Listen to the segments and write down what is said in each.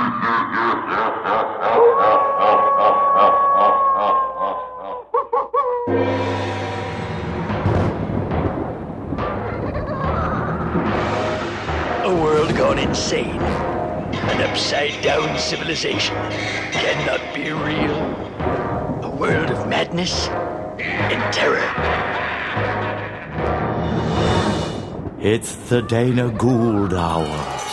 A world gone insane. An upside-down civilization cannot be real. A world of madness and terror. It's the Dana Gould Hour.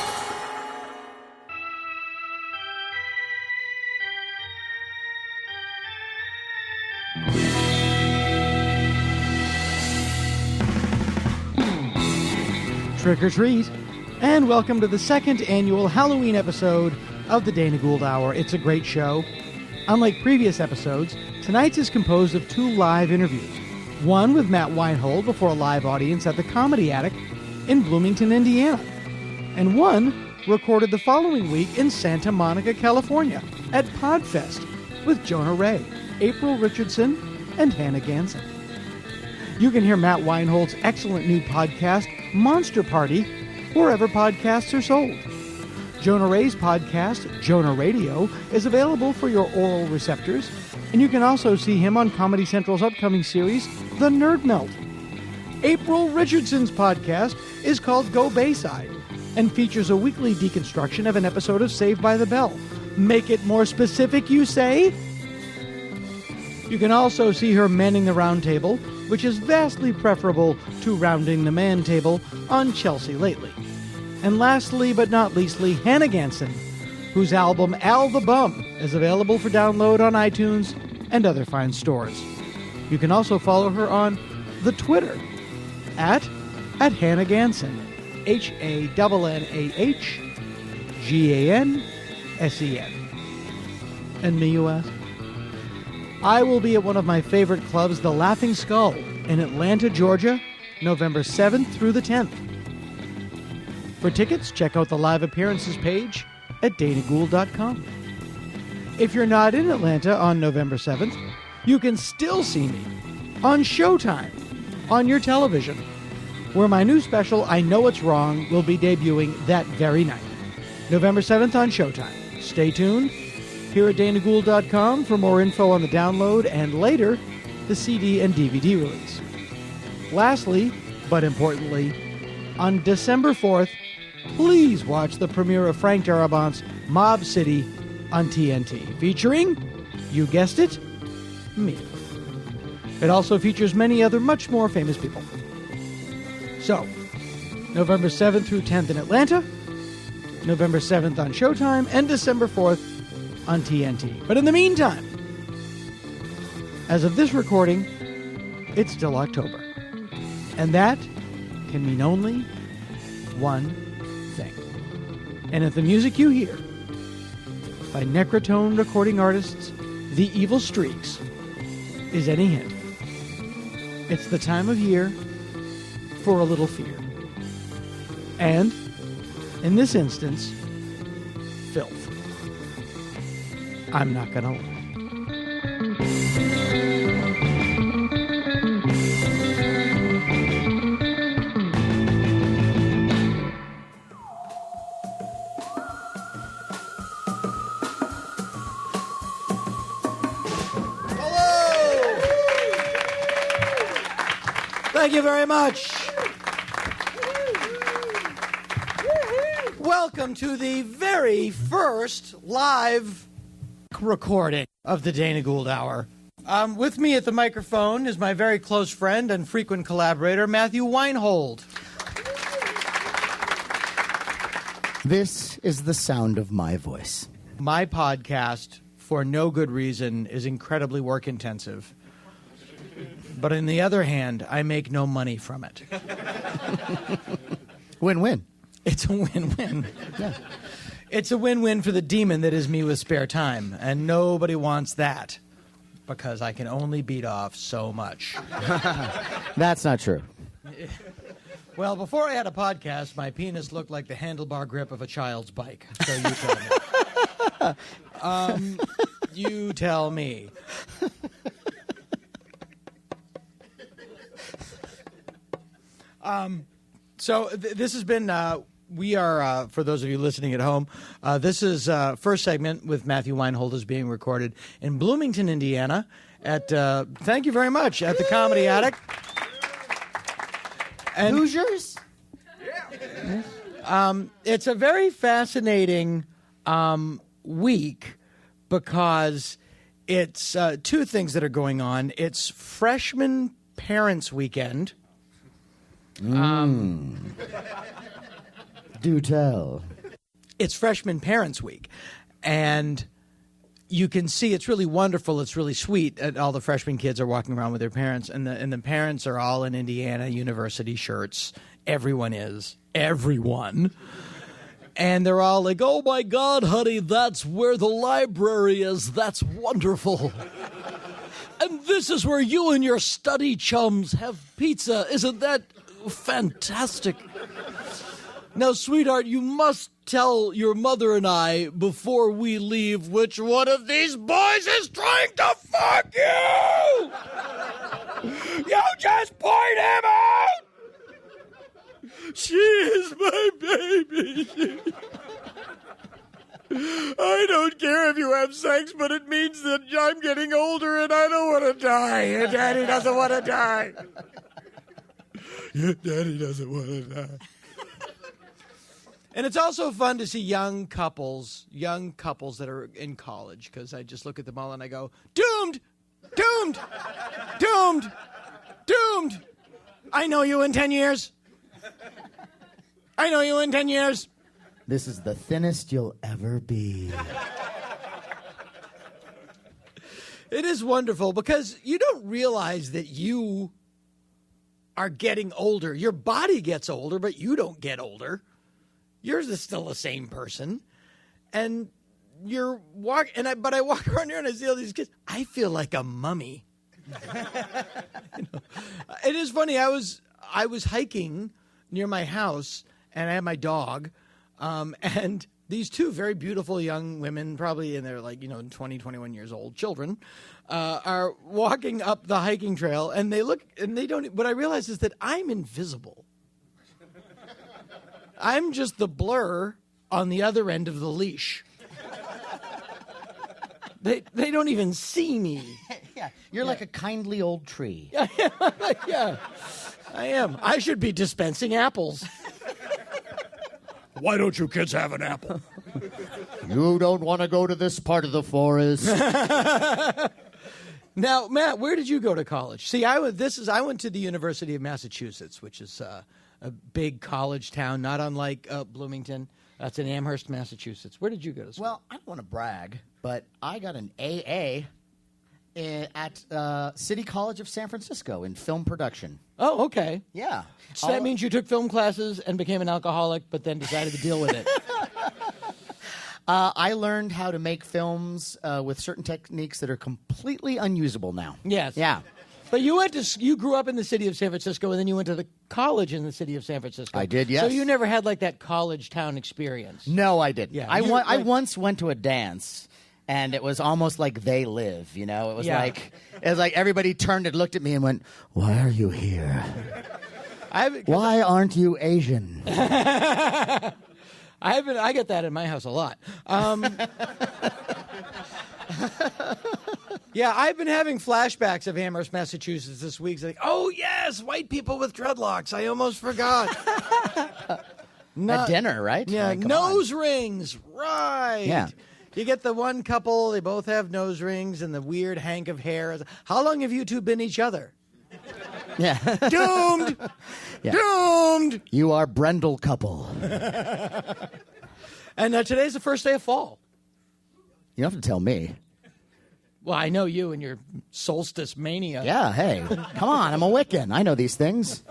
Trick or treat, and welcome to the second annual Halloween episode of the Dana Gould Hour. It's a great show. Unlike previous episodes, tonight's is composed of two live interviews. One with Matt Weinhold before a live audience at the Comedy Attic in Bloomington, Indiana. And one recorded the following week in Santa Monica, California at Podfest with Jonah Ray, April Richardson, and Hannah Gansen. You can hear Matt Weinhold's excellent new podcast, Monster Party, wherever podcasts are sold. Jonah Ray's podcast, Jonah Radio, is available for your oral receptors, and you can also see him on Comedy Central's upcoming series, The Nerd Melt. April Richardson's podcast is called Go Bayside and features a weekly deconstruction of an episode of Saved by the Bell. Make it more specific, you say? You can also see her manning the round table, which is vastly preferable to rounding the man table on Chelsea Lately. And lastly, but not leastly, Hannah Gansen, whose album Al the Bum is available for download on iTunes and other fine stores. You can also follow her on the Twitter at Hannah Gansen, HANNAHGANSEN. And me, you ask? I will be at one of my favorite clubs, the Laughing Skull, in Atlanta, Georgia, November 7th through the 10th. For tickets, check out the live appearances page at danagould.com. If you're not in Atlanta on November 7th, you can still see me on Showtime on your television, where my new special, I Know It's Wrong, will be debuting that very night. November 7th on Showtime. Stay tuned here at danagould.com for more info on the download and later, the CD and DVD release. Lastly, but importantly, on December 4th, please watch the premiere of Frank Darabont's Mob City on TNT, featuring, you guessed it, me. It also features many other much more famous people. So, November 7th through 10th in Atlanta, November 7th on Showtime, and December 4th on TNT. But in the meantime, as of this recording, it's still October. And that can mean only one thing. And if the music you hear by Necrotone recording artists The Evil Streaks is any hint, it's the time of year for a little fear. And, in this instance, filth. I'm not gonna lie. Thank you very much. Welcome to the very first live recording of the Dana Gould Hour. With me at the microphone is my very close friend and frequent collaborator, Matthew Weinhold. This is the sound of my voice. My podcast, for no good reason, is incredibly work-intensive. But on the other hand, I make no money from it. Win-win. It's a win-win. Yeah. It's a win-win for the demon that is me with spare time, and nobody wants that because I can only beat off so much. That's not true. Well, before I had a podcast, my penis looked like the handlebar grip of a child's bike. So you tell me. You tell me. So this has been We are, for those of you listening at home, this is first segment with Matthew Weinhold is being recorded in Bloomington, Indiana at, thank you very much, at the Comedy Attic. And Hoosiers? it's a very fascinating week because it's two things that are going on. It's Freshman Parents Weekend. Do tell. It's Freshman Parents Week, and you can see it's really wonderful. It's really sweet. All the freshman kids are walking around with their parents, and the parents are all in Indiana University shirts. Everyone is. Everyone. And they're all like, "Oh my God, honey, that's where the library is. That's wonderful. And this is where you and your study chums have pizza. Isn't that fantastic? Now, sweetheart, you must tell your mother and I before we leave which one of these boys is trying to fuck you! You just point him out! She is my baby. I don't care if you have sex, but it means that I'm getting older and I don't want to die. Your daddy doesn't want to die. Your daddy doesn't want to die." And it's also fun to see young couples that are in college, because I just look at them all and I go, doomed, doomed, doomed, doomed. I know you in 10 years. I know you in 10 years. This is the thinnest you'll ever be. It is wonderful because you don't realize that you are getting older. Your body gets older, but you don't get older. Yours is still the same person. And but I walk around here and I see all these kids. I feel like a mummy. It is funny. I was hiking near my house and I had my dog. And these two very beautiful young women, probably in their 20, 21 years old children, are walking up the hiking trail, and they look, and they don't. What I realize is that I'm invisible. I'm just the blur on the other end of the leash. They don't even see me. Yeah, you're like a kindly old tree. Yeah, I am. I should be dispensing apples. Why don't you kids have an apple? You don't want to go to this part of the forest. Now, Matt, where did you go to college? See, I went to the University of Massachusetts, which is a big college town, not unlike Bloomington. That's in Amherst, Massachusetts. Where did you go to school? Well, I don't want to brag, but I got an AA at City College of San Francisco in film production. Oh, okay. Yeah. So that means you took film classes and became an alcoholic, but then decided to deal with it. I learned how to make films with certain techniques that are completely unusable now. Yes. Yeah. But you grew up in the city of San Francisco, and then you went to the college in the city of San Francisco. I did, yes. So you never had that college town experience. No, I didn't. Yeah, I once went to a dance, and it was almost like They Live. It was like everybody turned and looked at me and went, "Why are you here? Why aren't you Asian?" I get that in my house a lot. Yeah, I've been having flashbacks of Amherst, Massachusetts this week. It's like, oh, yes, white people with dreadlocks. I almost forgot. At dinner, right? Yeah, nose rings. Right. Yeah. You get the one couple, they both have nose rings and the weird hank of hair. How long have you two been each other? Yeah. Doomed! Yeah. Doomed! You are Brendel couple. And today's the first day of fall. You don't have to tell me. Well, I know you and your solstice mania. Yeah, hey, come on, I'm a Wiccan. I know these things.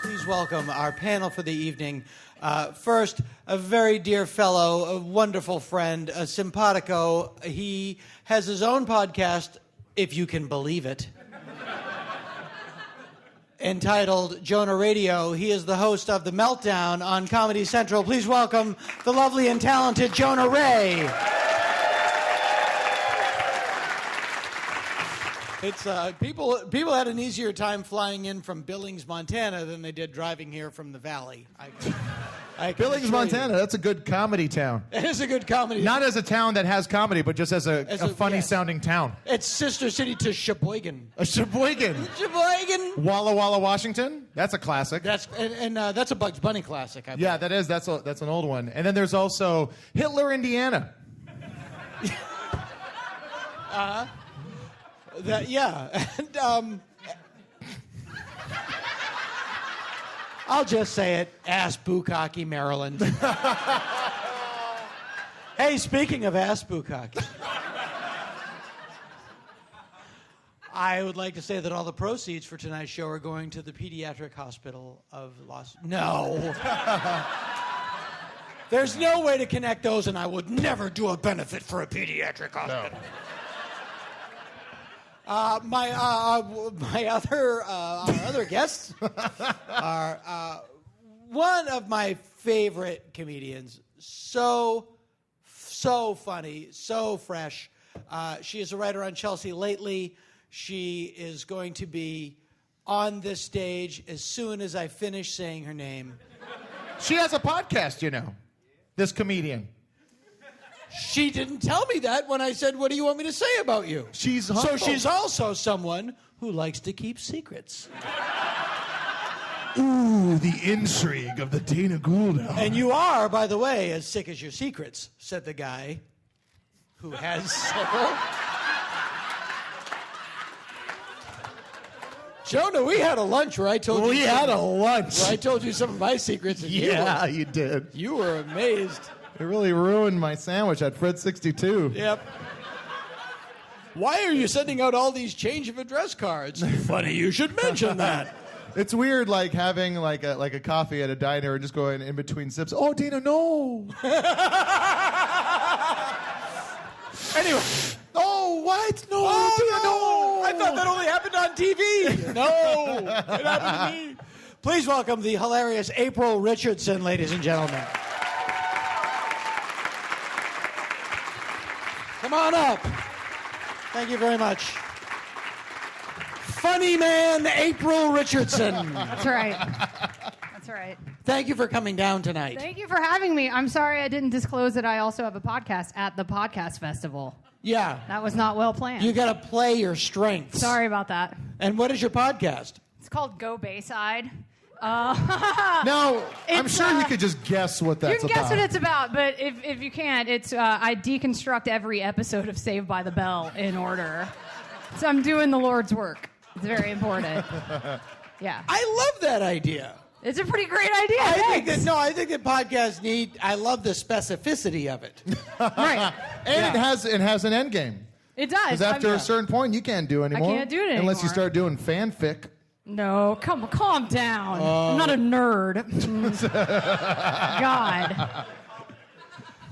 Please welcome our panel for the evening. First, a very dear fellow, a wonderful friend, a simpatico. He has his own podcast, if you can believe it, entitled Jonah Radio. He is the host of The Meltdown on Comedy Central. Please welcome the lovely and talented Jonah Ray. It's people had an easier time flying in from Billings, Montana, than they did driving here from the Valley. Billings, Montana. That's a good comedy town. It is a good comedy. Not as a town that has comedy, but just as a funny sounding town. It's sister city to Sheboygan. Sheboygan. Sheboygan. Walla Walla, Washington. That's a classic. That's a Bugs Bunny classic. I believe. Yeah, that is. That's an old one. And then there's also Hitler, Indiana. And, I'll just say it. Ass Bukkake, Maryland. Hey, speaking of ass Bukkake, I would like to say that all the proceeds for tonight's show are going to the Pediatric Hospital of Los... No. There's no way to connect those, and I would never do a benefit for a pediatric hospital. No. My other guests are one of my favorite comedians. So funny, so fresh. She is a writer on Chelsea Lately. She is going to be on this stage as soon as I finish saying her name. She has a podcast, you know. This comedian. She didn't tell me that when I said, what do you want me to say about you? She's humble. So she's also someone who likes to keep secrets. Ooh, the intrigue of the Dana Gould Hour. And you are, by the way, as sick as your secrets, said the guy who has several. Jonah, we had a lunch where I told you. We had a lunch. Where I told you some of my secrets. And yeah, you did. You were amazed. It really ruined my sandwich at Fred 62. Yep. Why are you sending out all these change of address cards? Funny you should mention that. It's weird, like having like a coffee at a diner and just going in between sips. Oh, Dana, no. Anyway. Oh, what? No, oh, Dana, no. I thought that only happened on TV. No, it happened to me. Please welcome the hilarious April Richardson, ladies and gentlemen. Come on up. Thank you very much. Funny man, April Richardson. That's right. That's right. Thank you for coming down tonight. Thank you for having me. I'm sorry I didn't disclose that I also have a podcast at the podcast festival. Yeah. That was not well planned. You got to play your strengths. Sorry about that. And what is your podcast? It's called Go Bayside. No, I'm sure you could just guess what that's about. You can guess what it's about, but if you can't, it's I deconstruct every episode of Saved by the Bell in order. So I'm doing the Lord's work. It's very important. Yeah. I love that idea. It's a pretty great idea. I think that podcasts need. I love the specificity of it. Right. And it has an end game. It does. Because after a certain point, you can't do anymore. I can't do it anymore. Unless you start doing fanfic. No, calm down. I'm not a nerd. God.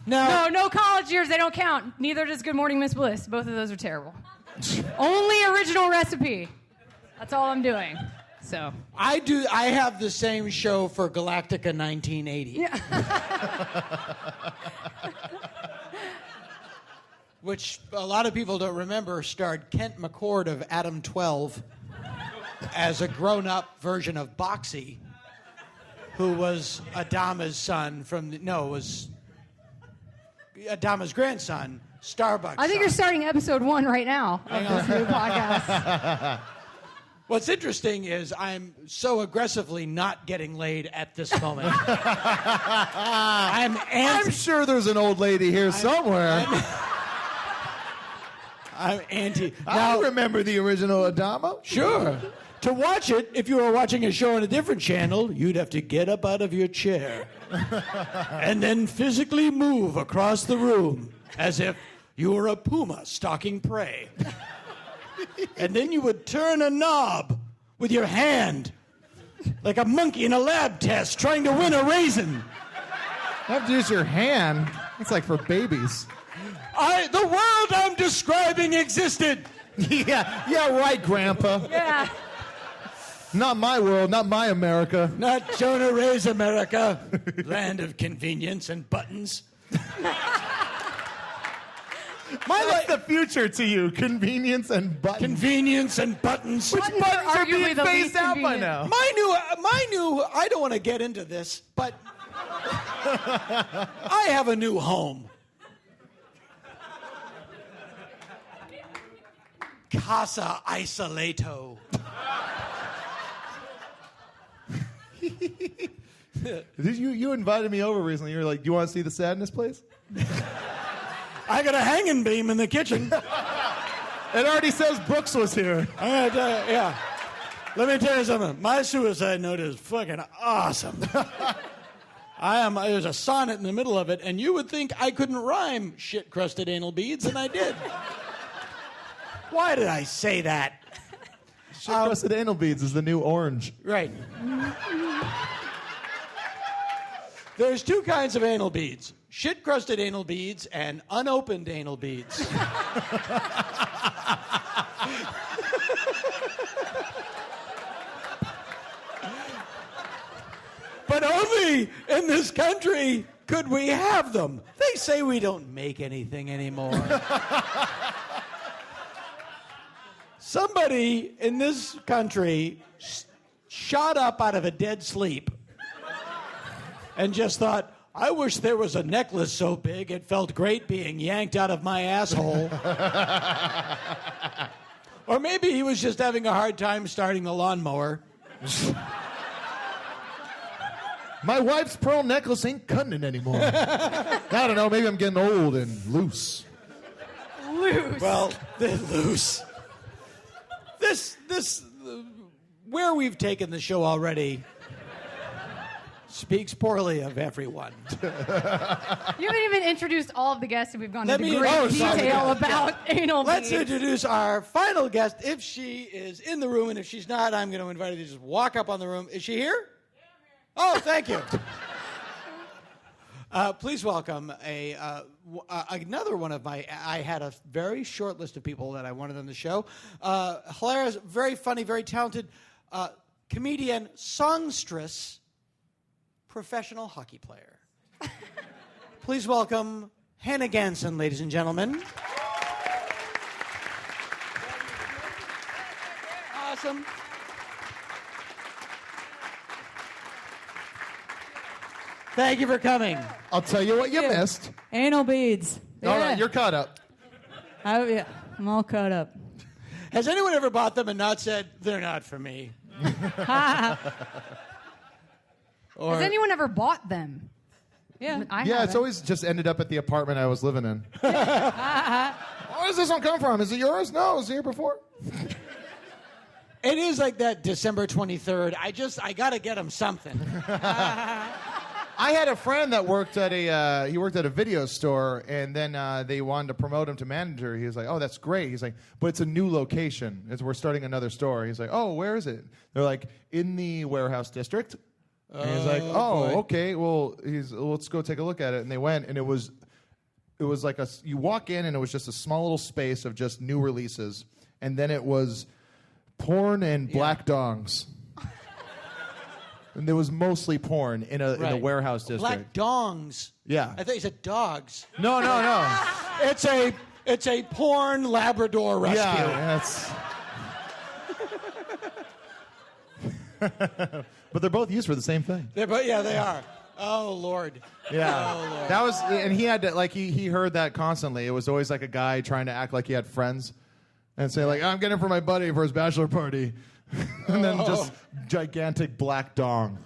No college years, they don't count. Neither does Good Morning Miss Bliss. Both of those are terrible. Only original recipe. That's all I'm doing. So I have the same show for Galactica 1980. Yeah. Which a lot of people don't remember starred Kent McCord of Adam 12 as a grown-up version of Boxy, who was Adama's son was Adama's grandson, Starbucks. I think son. you're starting episode 1 right now of this new podcast. What's interesting is I'm so aggressively not getting laid at this moment. I'm sure there's an old lady here somewhere. I'm anti. I remember the original Adama. Sure. To watch it, if you were watching a show on a different channel, you'd have to get up out of your chair and then physically move across the room as if you were a puma stalking prey. And then you would turn a knob with your hand like a monkey in a lab test trying to win a raisin. You have to use your hand. It's like for babies. The world I'm describing existed. Yeah, right, Grandpa. Yeah. Not my world, not my America. Not Jonah Ray's America, land of convenience and buttons. That's the future to you. Convenience and buttons. Convenience and buttons. Which buttons are arguably being the phased least out by convenient. now? My new, I don't want to get into this, but I have a new home. Casa Isolato. You invited me over recently. You were like, "Do you want to see the sadness place?" I got a hanging beam in the kitchen. It already says Brooks was here. Yeah. Let me tell you something. My suicide note is fucking awesome. There's a sonnet in the middle of it, and you would think I couldn't rhyme shit-crusted anal beads, and I did. Why did I say that? Shit-crusted anal beads is the new orange. Right. There's two kinds of anal beads. Shit-crusted anal beads and unopened anal beads. But only in this country could we have them. They say we don't make anything anymore. Somebody in this country shot up out of a dead sleep and just thought, I wish there was a necklace so big it felt great being yanked out of my asshole. Or maybe he was just having a hard time starting the lawnmower. My wife's pearl necklace ain't cutting it anymore. I don't know. Maybe I'm getting old and loose. Loose. Well, they're loose. Where we've taken the show already speaks poorly of everyone. You haven't even introduced all of the guests, and we've gone into Sorry. great detail about anal Let's beads. introduce our final guest. If she is in the room, and if she's not, I'm going to invite her to just walk up on the room. Is she here? Oh, thank you. Please welcome another one of my... I had a very short list of people that I wanted on the show. Hilarious, very funny, very talented comedian, songstress, professional hockey player. Please welcome Hannah Gansen, ladies and gentlemen. Awesome. Thank you for coming. I'll tell you what you missed. Anal beads. All right, you're caught up. Yeah, I'm all caught up. Has anyone ever bought them and not said, they're not for me? Or, Has anyone ever bought them? Yeah. I Yeah, it's haven't. always just ended up at the apartment I was living in. Where does this one come from? Is it yours? No, it was here before. it is like that December 23rd. I got to get them something. I had a friend that worked at a video store, and then they wanted to promote him to manager. He was like, "Oh, that's great." He's like, "But it's a new location. We're starting another store." He's like, "Oh, where is it?" They're like, "In the warehouse district." And he's like, "Oh, boy. okay. Well, let's go take a look at it." And they went, and it was like you walk in, and it was just a small little space of just new releases, and then it was porn and black dongs. And there was mostly porn in a warehouse district. Black dongs. Yeah. I thought you said dogs. No. It's a porn Labrador rescue. Yeah, but they're both used for the same thing. They are. Oh, Lord. Yeah. Oh, Lord. That was, and he had to, like, he heard that constantly. It was always like a guy trying to act like he had friends and say, like, I'm getting it for my buddy for his bachelor party. And then just gigantic black dong.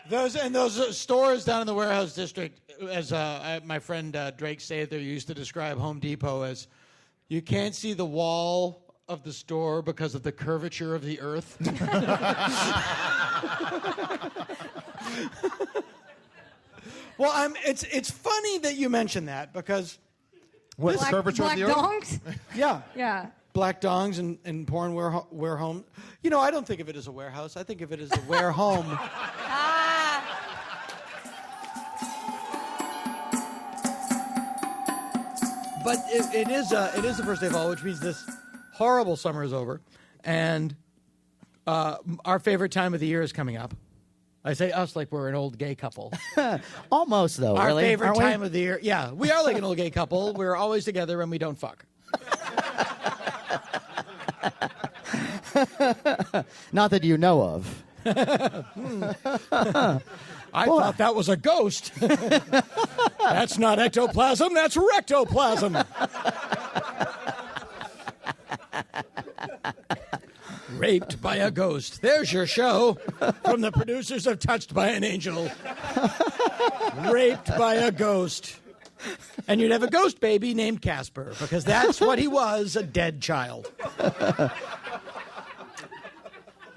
Those stores down in the warehouse district, as my friend Drake Sather used to describe Home Depot as, you can't see the wall of the store because of the curvature of the earth. Well, it's funny that you mention that because What's the curvature of black the earth? dongs? yeah. Yeah. Black dongs and porn wear home. You know, I don't think of it as a warehouse. I think of it as a wear home. But it is the first day of fall, which means this horrible summer is over, and our favorite time of the year is coming up. I say us like we're an old gay couple. Almost, though. Our really? favorite Aren't we? time of the year. Yeah, we are like an old gay couple. We're always together and we don't fuck. Not that you know of. I thought that was a ghost. That's not ectoplasm, that's rectoplasm. Raped by a ghost. There's your show from the producers of Touched by an Angel. Raped by a ghost. And you'd have a ghost baby named Casper, because that's what he was, a dead child.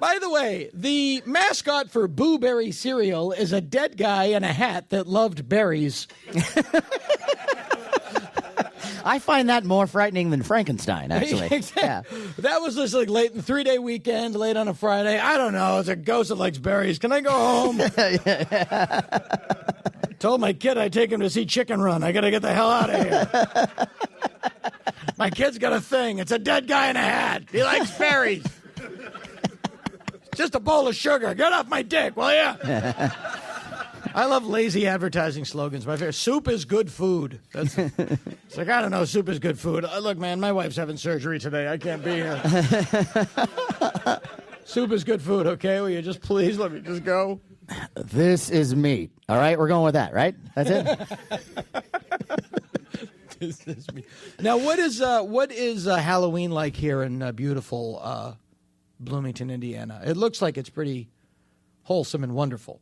By the way, the mascot for Boo Berry cereal is a dead guy in a hat that loved berries. I find that more frightening than Frankenstein, actually. Exactly. Yeah. That was just like late in 3-day weekend, late on a Friday. I don't know. It's a ghost that likes berries. Can I go home? Told my kid I'd take him to see Chicken Run. I got to get the hell out of here. My kid's got a thing. It's a dead guy in a hat. He likes berries. Just a bowl of sugar. Get off my dick, will ya? I love lazy advertising slogans. My favorite. Soup is good food. It's like, I don't know, soup is good food. Look, man, my wife's having surgery today. I can't be here. Soup is good food, okay? Will you just please let me just go? This is meat. All right, we're going with that, right? That's it? This is me. Now, what is Halloween like here in beautiful Bloomington, Indiana? It looks like it's pretty wholesome and wonderful.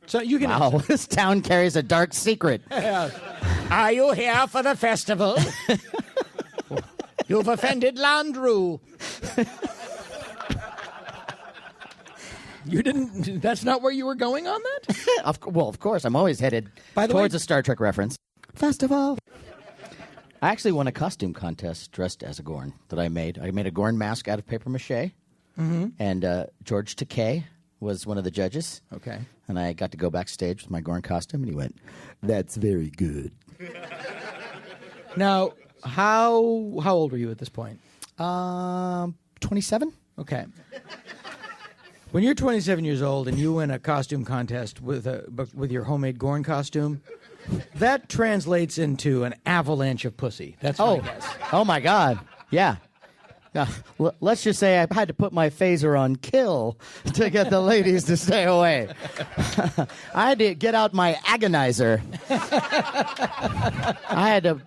So you can. Wow, this town carries a dark secret. Are you here for the festival? You've offended Landru. You didn't. That's not where you were going on that? Well, of course, I'm always headed towards a Star Trek reference. Festival. I actually won a costume contest dressed as a Gorn that I made. I made a Gorn mask out of paper mache, and George Takei was one of the judges. Okay. And I got to go backstage with my Gorn costume, and he went, "That's very good." Now, how old were you at this point? 27. Okay. When you're 27 years old and you win a costume contest with your homemade Gorn costume, that translates into an avalanche of pussy. That's my guess. Oh my God! Yeah. Let's just say I had to put my phaser on kill to get the ladies to stay away. I had to get out my agonizer. I had to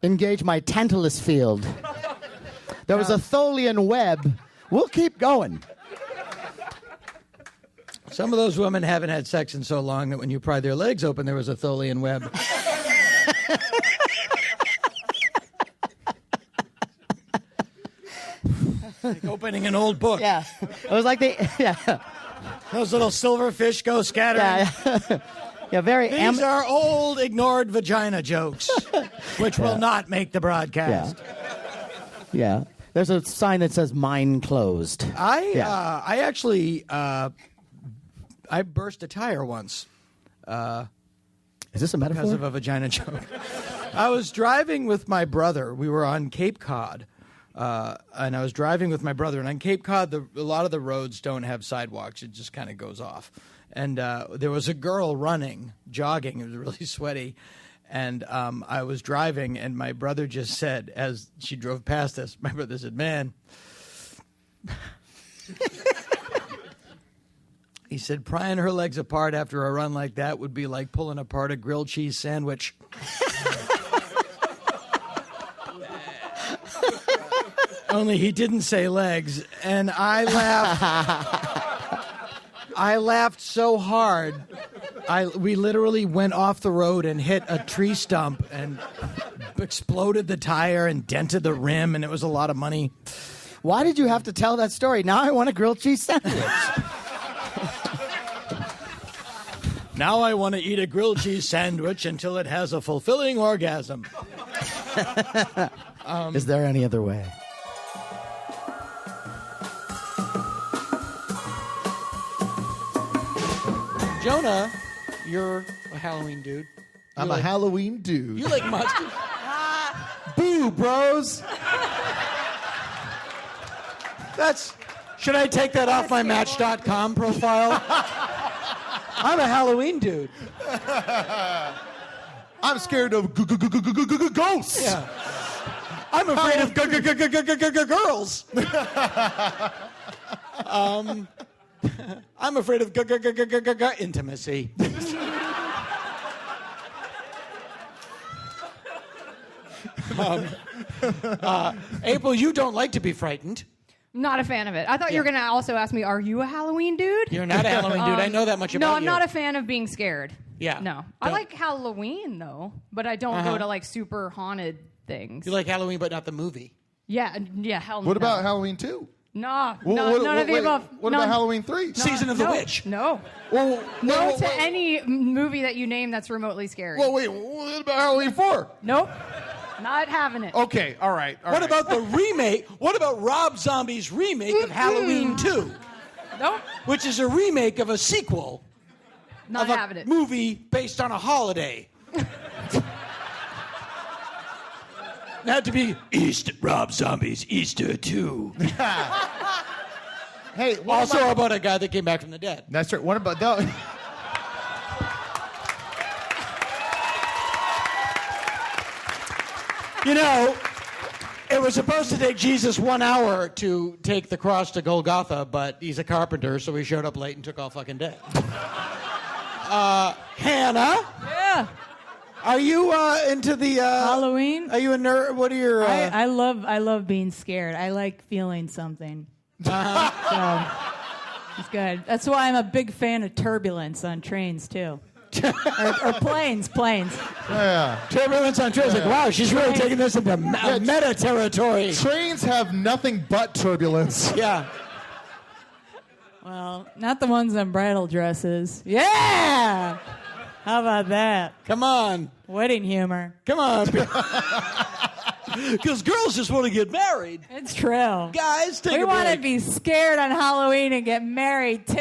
engage my Tantalus field. There was a Tholian web. We'll keep going. Some of those women haven't had sex in so long that when you pried their legs open, there was a Tholian web. Like opening an old book. Yeah. It was like Those little silver fish go scattering. Yeah, very. These are old, ignored vagina jokes, which will not make the broadcast. Yeah. There's a sign that says "Mine closed." I actually I burst a tire once. Is this a metaphor? Because of a vagina joke. I was driving with my brother. We were on Cape Cod. And I was driving with my brother. And on Cape Cod, a lot of the roads don't have sidewalks. It just kind of goes off. And there was a girl jogging. It was really sweaty. And I was driving, and my brother just said, as she drove past us, my brother said, "Man," he said, "prying her legs apart after a run like that would be like pulling apart a grilled cheese sandwich." Only he didn't say legs, and I laughed. I laughed so hard. We literally went off the road and hit a tree stump and exploded the tire and dented the rim, and it was a lot of money. Why did you have to tell that story? Now I want a grilled cheese sandwich. Now I want to eat a grilled cheese sandwich until it has a fulfilling orgasm. Is there any other way? Jonah, you're a Halloween dude. I'm a Halloween dude. You like mustard? Boo, bros. That's Should I take that off my Match.com profile? I'm a Halloween dude. I'm scared of ghosts. Yeah. I'm afraid of girls. I'm afraid of intimacy. April, you don't like to be frightened. Not a fan of it. I thought you were going to also ask me, are you a Halloween dude? You're not a Halloween dude. I know that much about you. No, I'm not a fan of being scared. Yeah. No. I like Halloween, though, but I don't go to, like, super haunted things. You like Halloween, but not the movie. Yeah, hell no. What about Halloween 2? No, none of the above. What about Halloween 3? Season of the Witch. No. No to any movie that you name that's remotely scary. Well, wait, what about Halloween 4? Nope. Not having it. Okay, all right. What about the remake? What about Rob Zombie's remake of Halloween 2? Nope. Which is a remake of a sequel Not of a having it. movie based on a holiday. It had to be Rob Zombie's Easter 2. Hey, Also about a guy that came back from the dead. That's right. What about that? You know, it was supposed to take Jesus 1 hour to take the cross to Golgotha, but he's a carpenter, so he showed up late and took all fucking day. Hannah? Yeah. Are you into the... Halloween? Are you a nerd? What are your... I love being scared. I like feeling something. So, it's good. That's why I'm a big fan of turbulence on trains, too. or planes. Yeah. Turbulence on trains. Like, wow, she's really taking this into meta territory. Trains have nothing but turbulence. Yeah. Well, not the ones in bridal dresses. Yeah! How about that? Come on. Wedding humor. Come on. Because girls just want to get married. It's true. Guys, take We a want to break. be scared on Halloween and get married, too.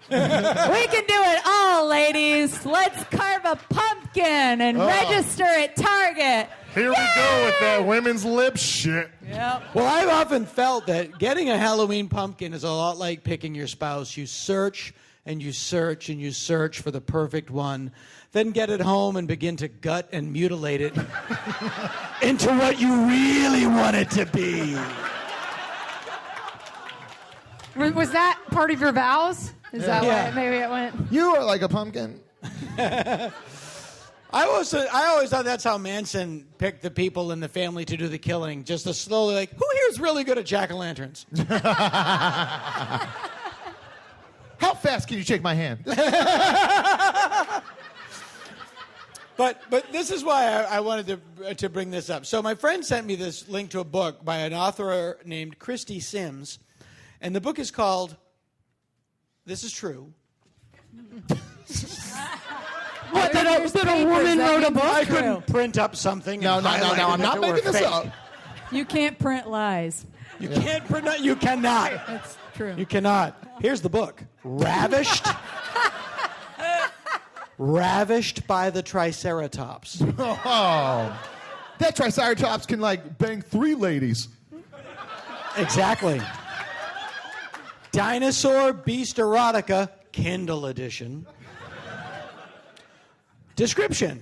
We can do it all, ladies. Let's carve a pumpkin and register at Target. Here we go with that women's lip shit. Yep. Well, I've often felt that getting a Halloween pumpkin is a lot like picking your spouse. You search and you search and you search for the perfect one, then get it home and begin to gut and mutilate it into what you really want it to be. Was that part of your vows? Is that why maybe it went? You are like a pumpkin. I always thought that's how Manson picked the people in the family to do the killing, just to slowly like, who here is really good at jack-o'-lanterns? How fast can you shake my hand? But this is why I wanted to bring this up. So my friend sent me this link to a book by an author named Christy Sims, and the book is called This Is True. What, that a woman wrote a book? I couldn't print up something. No, and highlight it I'm not if it were making this fake. up. You can't print lies. You can't print. You cannot. That's true. You cannot. Here's the book. Ravished. Ravished by the Triceratops. Oh. That Triceratops can, like, bang 3 ladies. Exactly. Dinosaur Beast Erotica, Kindle edition. Description.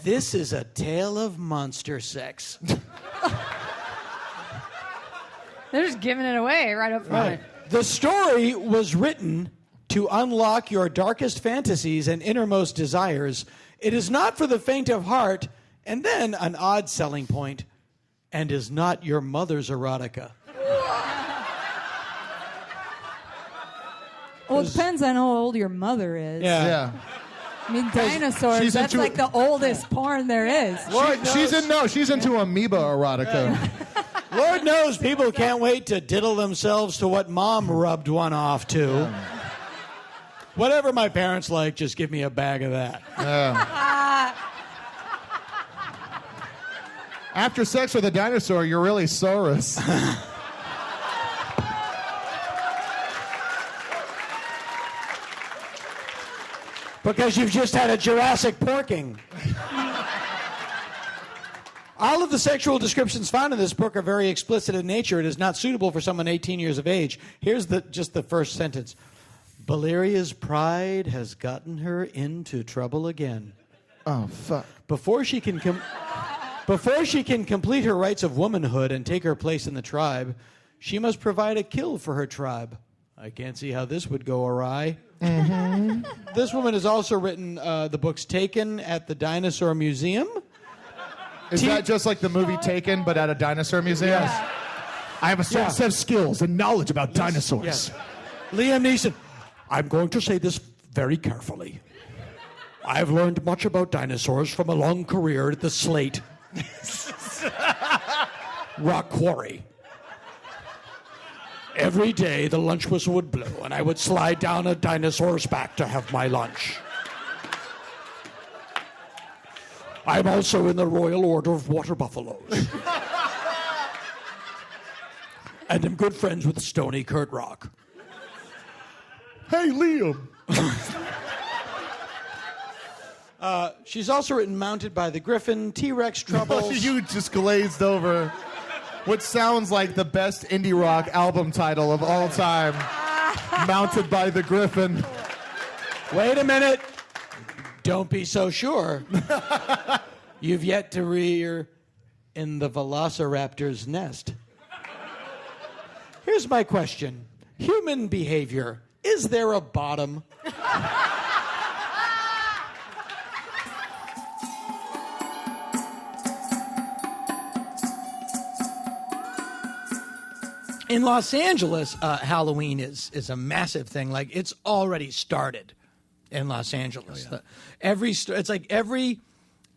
This is a tale of monster sex. They're just giving it away right up front. Right. The story was written to unlock your darkest fantasies and innermost desires. It is not for the faint of heart, and then an odd selling point, and is not your mother's erotica. Well, it depends on how old your mother is. Yeah. I mean, dinosaurs, she's that's into like the oldest porn there is. She's into amoeba erotica. Lord knows people can't wait to diddle themselves to what mom rubbed one off to. Yeah. Whatever my parents like, just give me a bag of that. After sex with a dinosaur, you're really Saurus. Because you've just had a Jurassic porking. All of the sexual descriptions found in this book are very explicit in nature. It is not suitable for someone 18 years of age. Here's just the first sentence. Valeria's pride has gotten her into trouble again. Oh, fuck. Before she can complete her rights of womanhood and take her place in the tribe, she must provide a kill for her tribe. I can't see how this would go awry. Mm-hmm. This woman has also written the books Taken at the Dinosaur Museum. Is that just like the movie Taken, but at a dinosaur museum? Yes. I have a certain set of skills and knowledge about dinosaurs. Yes. Liam Neeson. I'm going to say this very carefully. I've learned much about dinosaurs from a long career at the Slate Rock Quarry. Every day the lunch whistle would blow and I would slide down a dinosaur's back to have my lunch. I'm also in the Royal Order of Water Buffaloes. And I'm good friends with Stony Kurt Rock. Hey, Liam. She's also written Mounted by the Griffin, T-Rex Troubles. You just glazed over what sounds like the best indie rock album title of all time. Mounted by the Griffin. Wait a minute. Don't be so sure. You've yet to rear in the velociraptor's nest. Here's my question. Human behavior. Is there a bottom? In Los Angeles, Halloween is a massive thing. Like, it's already started in Los Angeles. Oh, yeah. It's like every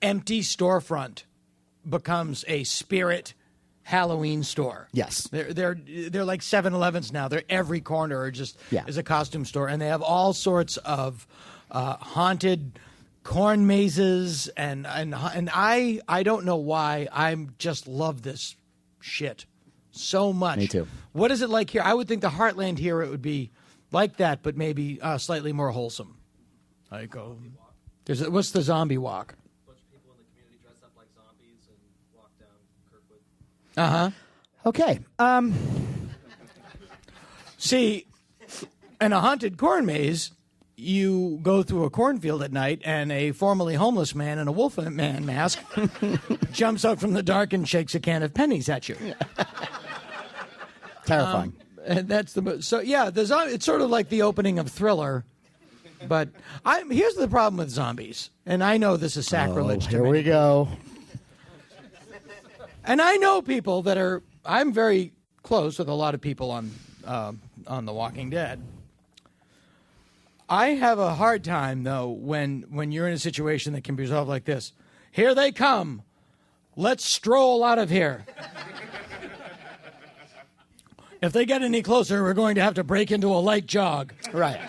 empty storefront becomes a spirit Halloween store. Yes. They're like 7-Elevens now. They're every corner is a costume store, and they have all sorts of haunted corn mazes and I don't know why I just love this shit so much. Me too. What is it like here? I would think the Heartland here it would be like that, but maybe slightly more wholesome. I go. What's the zombie walk? A bunch of people in the community dress up like zombies and walk down Kirkwood. Okay. See, in a haunted corn maze, you go through a cornfield at night, and a formerly homeless man in a wolfman mask jumps out from the dark and shakes a can of pennies at you. Terrifying. And that's it's sort of like the opening of Thriller. But here's the problem with zombies, and I know this is sacrilege. Here we go. And I know people that I'm very close with a lot of people on The Walking Dead. I have a hard time, though, when you're in a situation that can be resolved like this. Here they come. Let's stroll out of here. If they get any closer, we're going to have to break into a light jog. Right.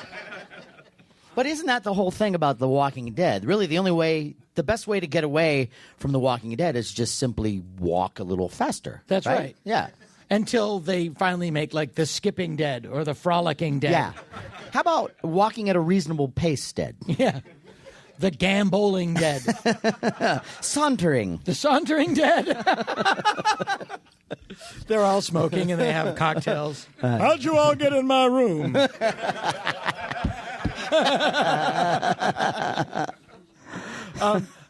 But isn't that the whole thing about The Walking Dead? Really, the best way to get away from The Walking Dead is just simply walk a little faster. That's right. Yeah. Until they finally make, like, the skipping dead or the frolicking dead. Yeah. How about walking at a reasonable pace dead? Yeah. The gamboling dead. Sauntering. The sauntering dead. They're all smoking and they have cocktails. How'd you all get in my room?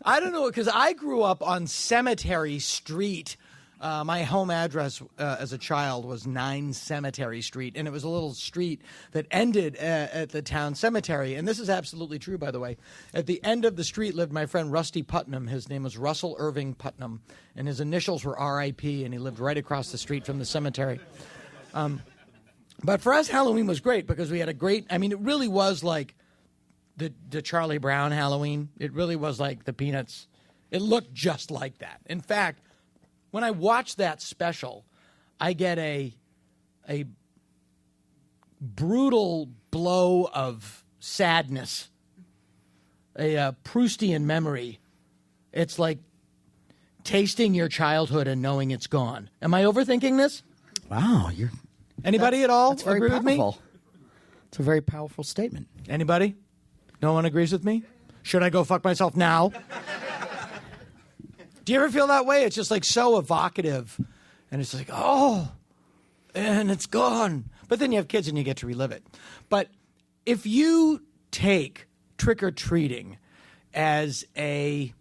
I don't know, because I grew up on Cemetery Street. My home address as a child was 9 Cemetery Street, and it was a little street that ended at the town cemetery. And this is absolutely true, by the way. At the end of the street lived my friend Rusty Putnam. His name was Russell Irving Putnam, and his initials were R.I.P., and he lived right across the street from the cemetery. But for us, Halloween was great because we had it really was like the Charlie Brown Halloween. It really was like the Peanuts. It looked just like that. In fact, when I watch that special, I get a brutal blow of sadness, a Proustian memory. It's like tasting your childhood and knowing it's gone. Am I overthinking this? Wow, Anybody at all that's very agree powerful. with me? It's a very powerful statement. Anybody? No one agrees with me? Should I go fuck myself now? Do you ever feel that way? It's just like so evocative. And it's like, oh, and it's gone. But then you have kids and you get to relive it. But if you take trick-or-treating as a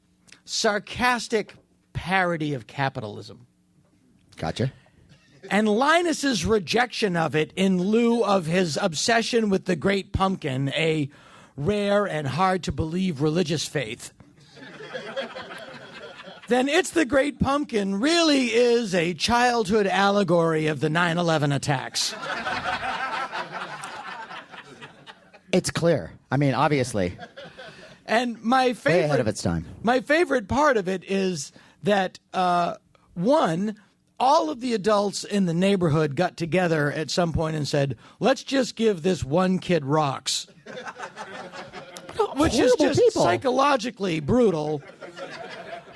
sarcastic parody of capitalism. Gotcha. And Linus's rejection of it in lieu of his obsession with the Great Pumpkin, a rare and hard-to-believe religious faith, then It's the Great Pumpkin really is a childhood allegory of the 9/11 attacks. It's clear. I mean, obviously. And my favorite, way ahead of its time. My favorite part of it is that, one, all of the adults in the neighborhood got together at some point and said, let's just give this one kid rocks. Which is just psychologically brutal.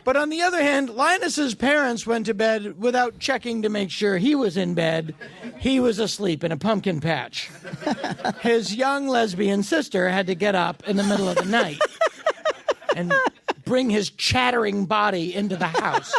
But on the other hand, Linus's parents went to bed without checking to make sure he was in bed. He was asleep in a pumpkin patch. His young lesbian sister had to get up in the middle of the night and bring his chattering body into the house.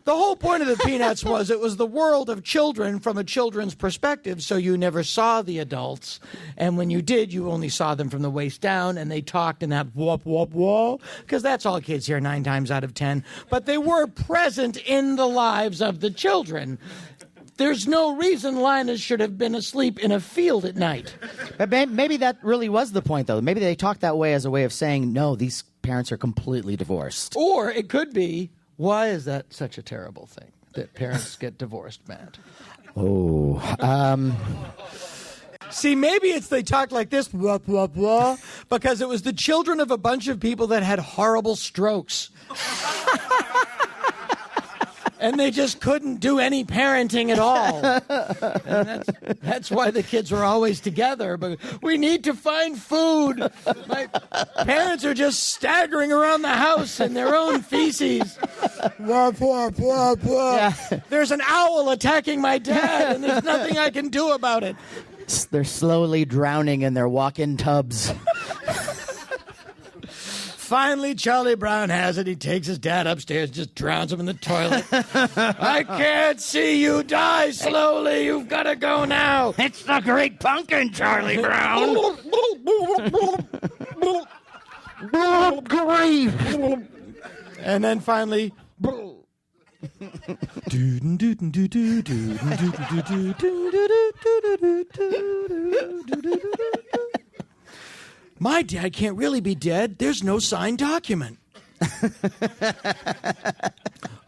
The whole point of the Peanuts was it was the world of children from a children's perspective, so you never saw the adults. And when you did, you only saw them from the waist down, and they talked in that whoop, whoop, whoop, because that's all kids hear 9 times out of 10. But they were present in the lives of the children. There's no reason Linus should have been asleep in a field at night. But maybe that really was the point, though. Maybe they talked that way as a way of saying, no, these parents are completely divorced. Or it could be, why is that such a terrible thing, that parents get divorced, Matt? Oh, See, maybe it's they talked like this, blah, blah, blah, because it was the children of a bunch of people that had horrible strokes. And they just couldn't do any parenting at all. And that's why the kids were always together. But we need to find food. My parents are just staggering around the house in their own feces. Blah, blah, blah, blah. Yeah. There's an owl attacking my dad, and there's nothing I can do about it. They're slowly drowning in their walk-in tubs. Finally, Charlie Brown has it. He takes his dad upstairs, just drowns him in the toilet. I can't see you die slowly. You've got to go now. It's the Great Pumpkin, Charlie Brown. And then finally... My dad can't really be dead. There's no signed document.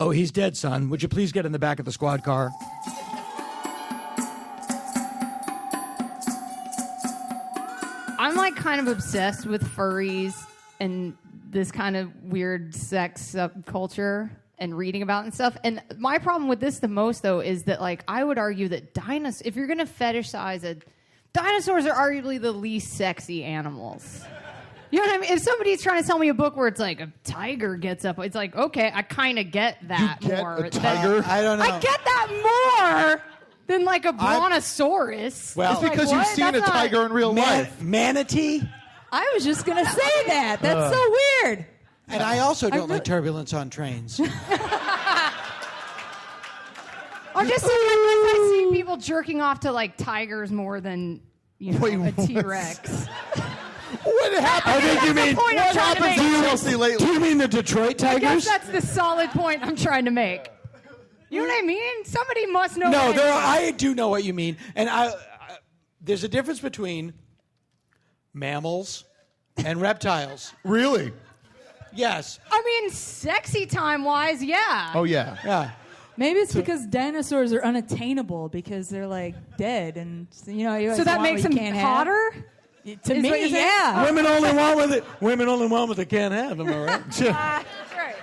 Oh, he's dead, son. Would you please get in the back of the squad car? I'm like kind of obsessed with furries and this kind of weird sex subculture and reading about and stuff. And my problem with this the most, though, is that like I would argue that if you're going to fetishize dinosaurs are arguably the least sexy animals. You know what I mean? If somebody's trying to sell me a book where it's like a tiger gets up, it's like, okay, I kind of get that you get more. A tiger? I don't know. I get that more than like a brontosaurus. Well, it's because you've seen a tiger in real life. Manatee? I was just going to say that. That's so weird. And I also don't like turbulence on trains. I'm just saying, I see people jerking off to like tigers more than a T-Rex. What happened? I think you mean what happens to Chelsea lately? Do you mean the Detroit Tigers? I guess that's the solid point I'm trying to make. You know what I mean? Somebody must know. No, I do know what you mean, and there's a difference between mammals and reptiles. Really? Yes. I mean, sexy time-wise, yeah. Oh, yeah. Yeah. Maybe it's because dinosaurs are unattainable because they're like dead, and you so that makes them hotter. To me, yeah. Women only want what they can't have. Am I right? That's right.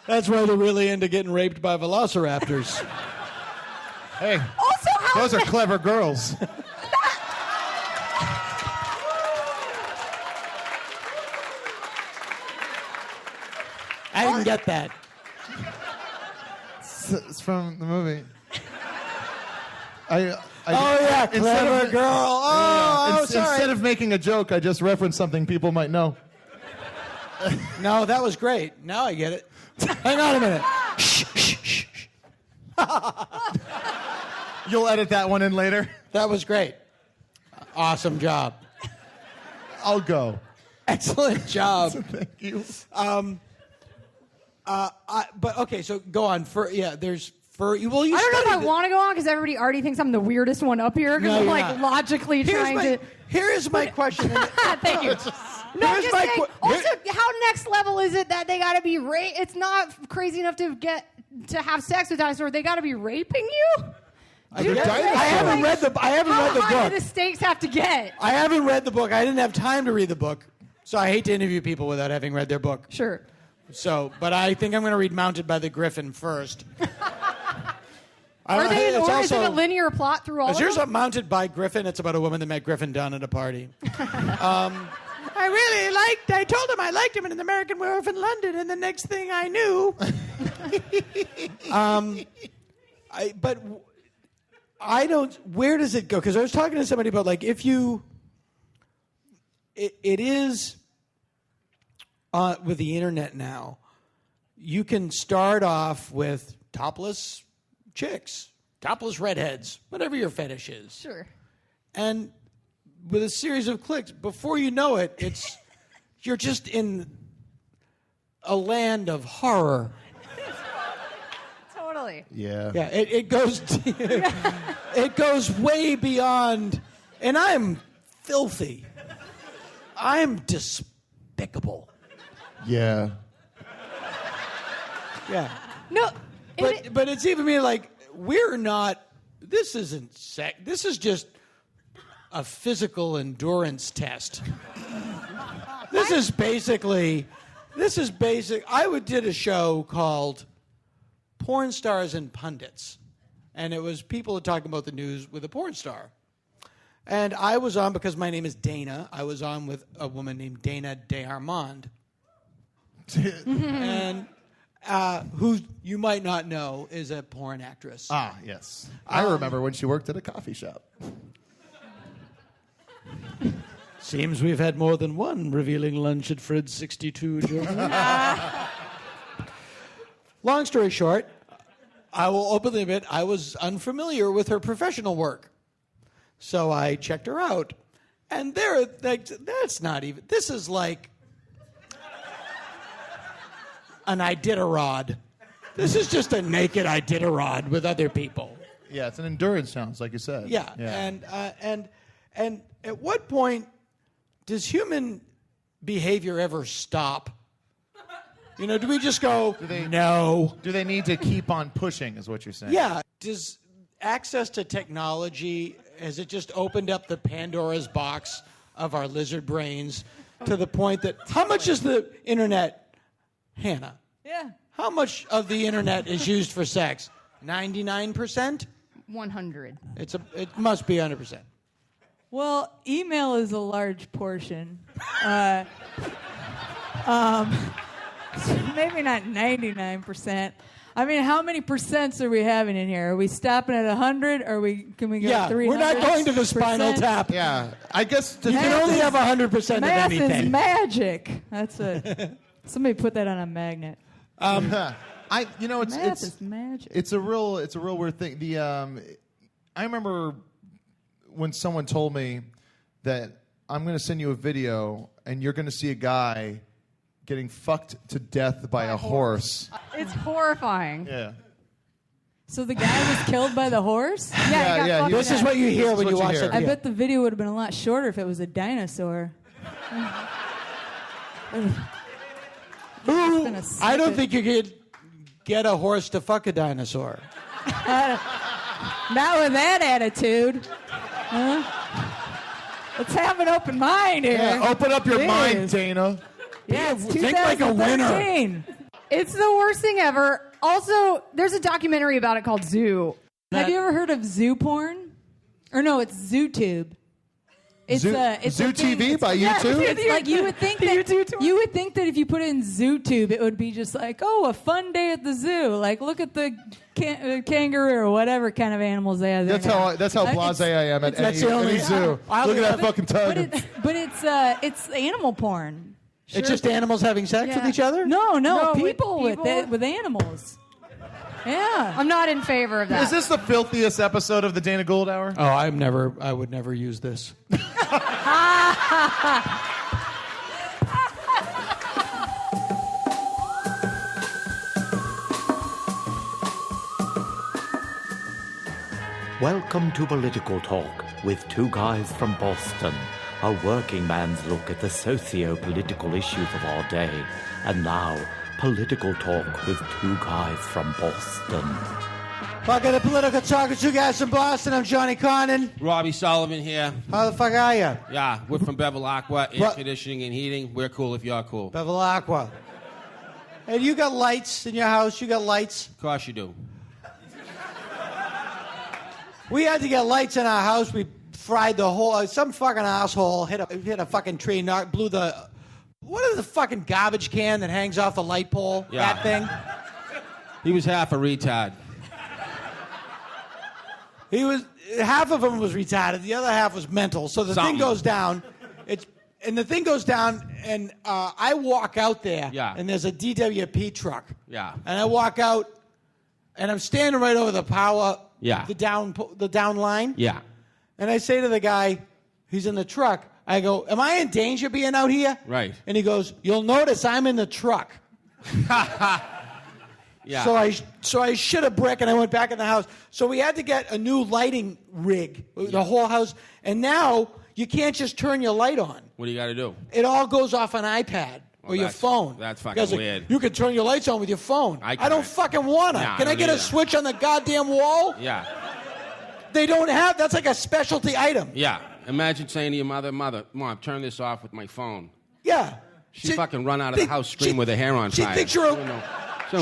That's why they're really into getting raped by velociraptors. Hey, also, those are clever girls. I didn't get that. It's from the movie. Oh, yeah, clever girl. Oh, sorry. Instead of making a joke, I just referenced something people might know. No, that was great. Now I get it. Hang on a minute. Shh, shh, shh, shh. You'll edit that one in later. That was great. Awesome job. I'll go. Excellent job. Thank you. But okay, so go on. There's furry. Well, you. I don't know if I studied want to go on because everybody already thinks I'm the weirdest one up here because No, I'm you're like not. logically trying to. Here is my question. Thank you. No, I'm just saying. Also, how next level is it that they got to be It's not crazy enough to have sex with dinosaurs. They got to be raping you. I haven't read the. I haven't read the How high book. do the stakes have to get? I haven't read the book. I didn't have time to read the book, so I hate to interview people without having read their book. Sure. So, but I think I'm going to read Mounted by the Griffin first. Are they in order? Is it a linear plot through all of Here's them? a Mounted by Griffin. It's about a woman that met Griffin down at a party. I told him I liked him in an American Werewolf in London, and the next thing I knew... Where does it go? Because I was talking to somebody about, like, if you... It is... with the internet now, you can start off with topless chicks, topless redheads, whatever your fetish is. Sure. And with a series of clicks, before you know it, you're just in a land of horror. Totally. Yeah. Yeah, it goes it goes way beyond, and I'm filthy. I'm despicable. Yeah. Yeah. No. But it's even me like, we're not, this isn't sex, this is just a physical endurance test. This is basic. I did a show called Porn Stars and Pundits. And it was people talking about the news with a porn star. And I was on, because my name is Dana, I was on with a woman named Dana DeArmond. And who you might not know is a porn actress. Ah, yes. I remember when she worked at a coffee shop. Seems we've had more than one revealing lunch at Fred's 62, Joe. Long story short, I will openly admit I was unfamiliar with her professional work. So I checked her out. And that's not even, this is like an Iditarod. This is just a naked Iditarod with other people. Yeah, it's an endurance challenge, like you said. Yeah. And at what point does human behavior ever stop? You know, do we just go, no? Do they need to keep on pushing, is what you're saying? Yeah. Does access to technology, has it just opened up the Pandora's box of our lizard brains to the point that, how much is the internet, Hannah? Yeah. How much of the internet is used for sex? 99%? 100. It must be 100%. Well, email is a large portion. Maybe not 99%. I mean, how many percents are we having in here? Are we stopping at 100, or can we go 300? We're not going to the Spinal Tap. Yeah, I guess you can only have 100% of anything. Math is magic. That's it. Somebody put that on a magnet. Math is magic. It's a real weird thing. I remember when someone told me that I'm going to send you a video and you're going to see a guy getting fucked to death by a horse. It's horrifying. Yeah. So the guy was killed by the horse? Yeah. This is what you hear when you watch it. I bet the video would have been a lot shorter if it was a dinosaur. I don't think you could get a horse to fuck a dinosaur. Not with that attitude. Huh? Let's have an open mind here. Yeah, open up your mind, Dana. Yeah, it's Think like a winner. It's the worst thing ever. Also, there's a documentary about it called Zoo. Have you ever heard of zoo porn? Or no, it's ZooTube. It's Zoo TV by YouTube? It's like you would think that if you put it in ZooTube, it would be just like, oh, a fun day at the zoo. Like, look at the kangaroo or whatever kind of animals they have. That's how blasé I am at any zoo. Look at that fucking tiger. But it's animal porn. Sure. It's just animals having sex with each other? No, with people people? with animals. Yeah. I'm not in favor of that. Is this the filthiest episode of the Dana Gould Hour? Oh, I would never use this. Welcome to Political Talk with two guys from Boston. A working man's look at the socio-political issues of our day. And now, Political Talk with two guys from Boston. Welcome to Political Talk with two guys from Boston. I'm Johnny Connon. Robbie Sullivan here. How the fuck are you? Yeah, we're from Bevel Aqua, air conditioning and heating. We're cool if you're cool. Bevel Aqua. Hey, you got lights in your house? You got lights? Of course you do. We had to get lights in our house. We fried the whole... some fucking asshole hit a fucking tree, blew the... What is the fucking garbage can that hangs off the light pole? Yeah. That thing? He was half a retard. He was... Half of him was retarded. The other half was mental. So the thing goes down. And the thing goes down, and I walk out there. Yeah. And there's a DWP truck. Yeah. And I walk out, and I'm standing right over the power... Yeah. The down line. Yeah. And I say to the guy, he's in the truck. I go, am I in danger being out here? Right. And he goes, you'll notice I'm in the truck. Yeah. So I shit a brick and I went back in the house. So we had to get a new lighting rig, the whole house. And now you can't just turn your light on. What do you got to do? It all goes off an iPad. Or your phone. That's fucking weird. You can turn your lights on with your phone. I don't fucking want to. Nah, Can I get a switch on the goddamn wall? Yeah. They don't have. That's like a specialty item. Yeah. Imagine saying to your mother, Mom, turn this off with my phone. Yeah. She fucking run out of the house screaming with her hair on fire. She thinks you're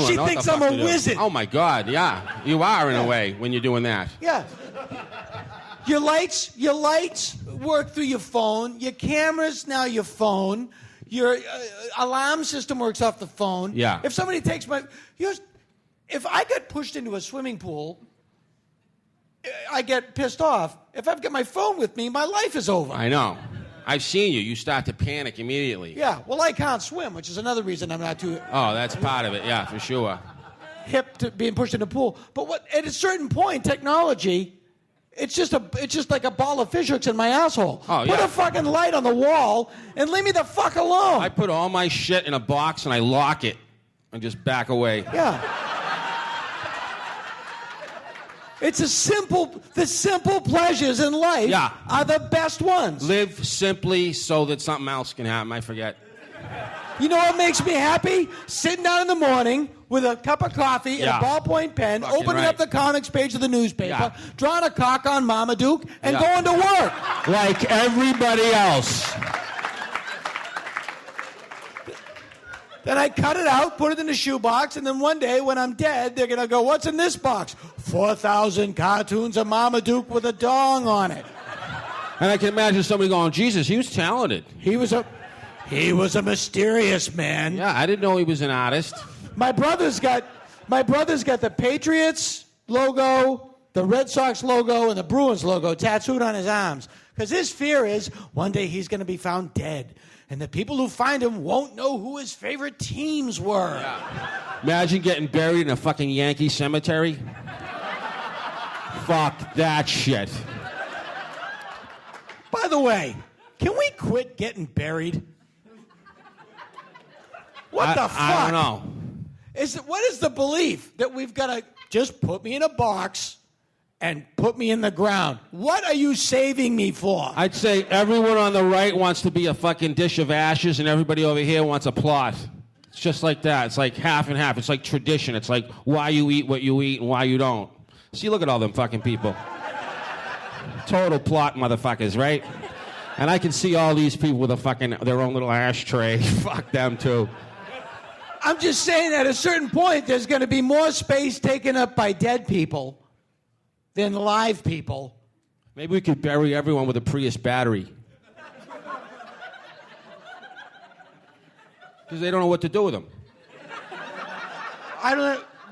she thinks I'm a wizard. Oh, my God, yeah. You are, in a way, when you're doing that. Yeah. Your lights work through your phone. Your cameras, now your phone. Your alarm system works off the phone. Yeah. If somebody takes if I get pushed into a swimming pool, I get pissed off. If I've got my phone with me, my life is over. I know. I've seen you. You start to panic immediately. Yeah. Well, I can't swim, which is another reason I'm not too Oh, that's part of it. Yeah, for sure. hip to being pushed in the pool. But at a certain point, technology... It's just like a ball of fish hooks in my asshole. Oh, yeah. Put a fucking light on the wall and leave me the fuck alone. I put all my shit in a box and I lock it and just back away. Yeah. It's the simple pleasures in life are the best ones. Live simply so that something else can happen. I forget. You know what makes me happy? Sitting down in the morning with a cup of coffee and a ballpoint pen, opening up the comics page of the newspaper, drawing a cock on Marmaduke, and going to work. Like everybody else. Then I cut it out, put it in a shoebox, and then one day when I'm dead, they're going to go, what's in this box? 4,000 cartoons of Marmaduke with a dong on it. And I can imagine somebody going, Jesus, he was talented. He was a mysterious man. Yeah, I didn't know he was an artist. My brother's got the Patriots logo, the Red Sox logo, and the Bruins logo tattooed on his arms. Because his fear is one day he's going to be found dead. And the people who find him won't know who his favorite teams were. Yeah. Imagine getting buried in a fucking Yankee cemetery. Fuck that shit. By the way, can we quit getting buried? What the fuck? I don't know. What is the belief that we've got to just put me in a box and put me in the ground? What are you saving me for? I'd say everyone on the right wants to be a fucking dish of ashes and everybody over here wants a plot. It's just like that. It's like half and half. It's like tradition. It's like why you eat what you eat and why you don't. See, look at all them fucking people. Total plot motherfuckers, right? And I can see all these people with their own little ashtray. Fuck them too. I'm just saying at a certain point there's going to be more space taken up by dead people than live people. Maybe we could bury everyone with a Prius battery. Because they don't know what to do with them.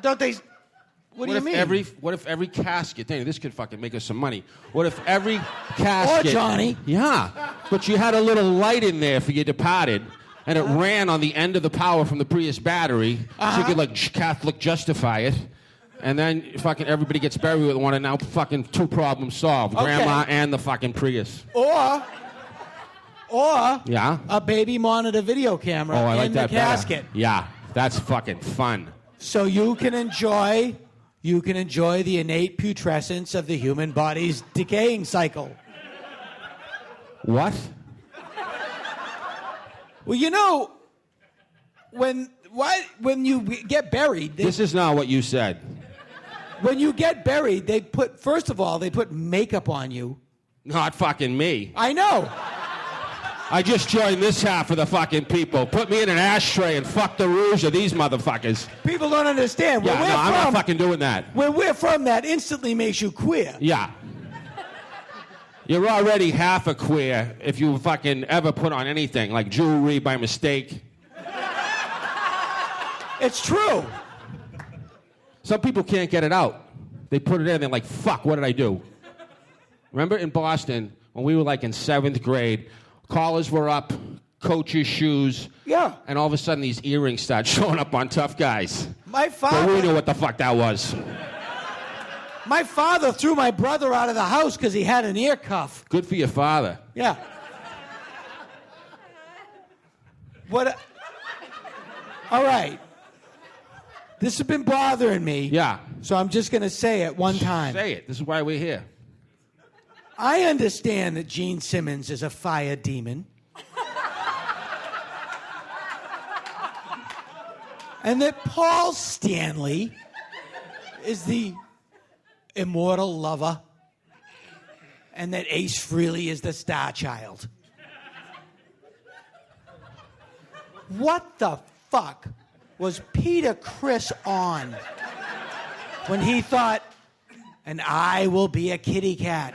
Don't they... What do you mean? What if every casket... Danny, this could fucking make us some money. What if every casket... Or Johnny. Yeah. But you had a little light in there for your departed. and it ran on the end of the power from the Prius battery, so you could like Catholic justify it. And then fucking everybody gets buried with one, and now fucking 2 problems solved. Okay. Grandma and the fucking Prius. Or Yeah? a baby monitor video camera Oh, I like in that the casket. better. Yeah, that's fucking fun. So you can enjoy the innate putrescence of the human body's decaying cycle. What? Well, you know, when you get buried, This is not what you said. when you get buried, they put makeup on you. Not fucking me. I know. I just joined this half of the fucking people. Put me in an ashtray and fuck the rouge of these motherfuckers. People don't understand. Yeah, no, I'm not fucking doing that. Where we're from, that instantly makes you queer. Yeah. You're already half a queer if you fucking ever put on anything, like jewelry by mistake. It's true. Some people can't get it out. They put it in, they're like, fuck, what did I do? Remember in Boston, when we were like in 7th grade, collars were up, coaches' shoes. Yeah. And all of a sudden, these earrings start showing up on tough guys. My But father. we knew what the fuck that was. My father threw my brother out of the house because he had an ear cuff. Good for your father. Yeah. What? All right. This has been bothering me. Yeah. So I'm just going to say it one time. Say it. This is why we're here. I understand that Gene Simmons is a fire demon. And that Paul Stanley is the immortal lover. And that Ace Frehley is the star child. What the fuck was Peter Criss on when he thought, and I will be a kitty cat?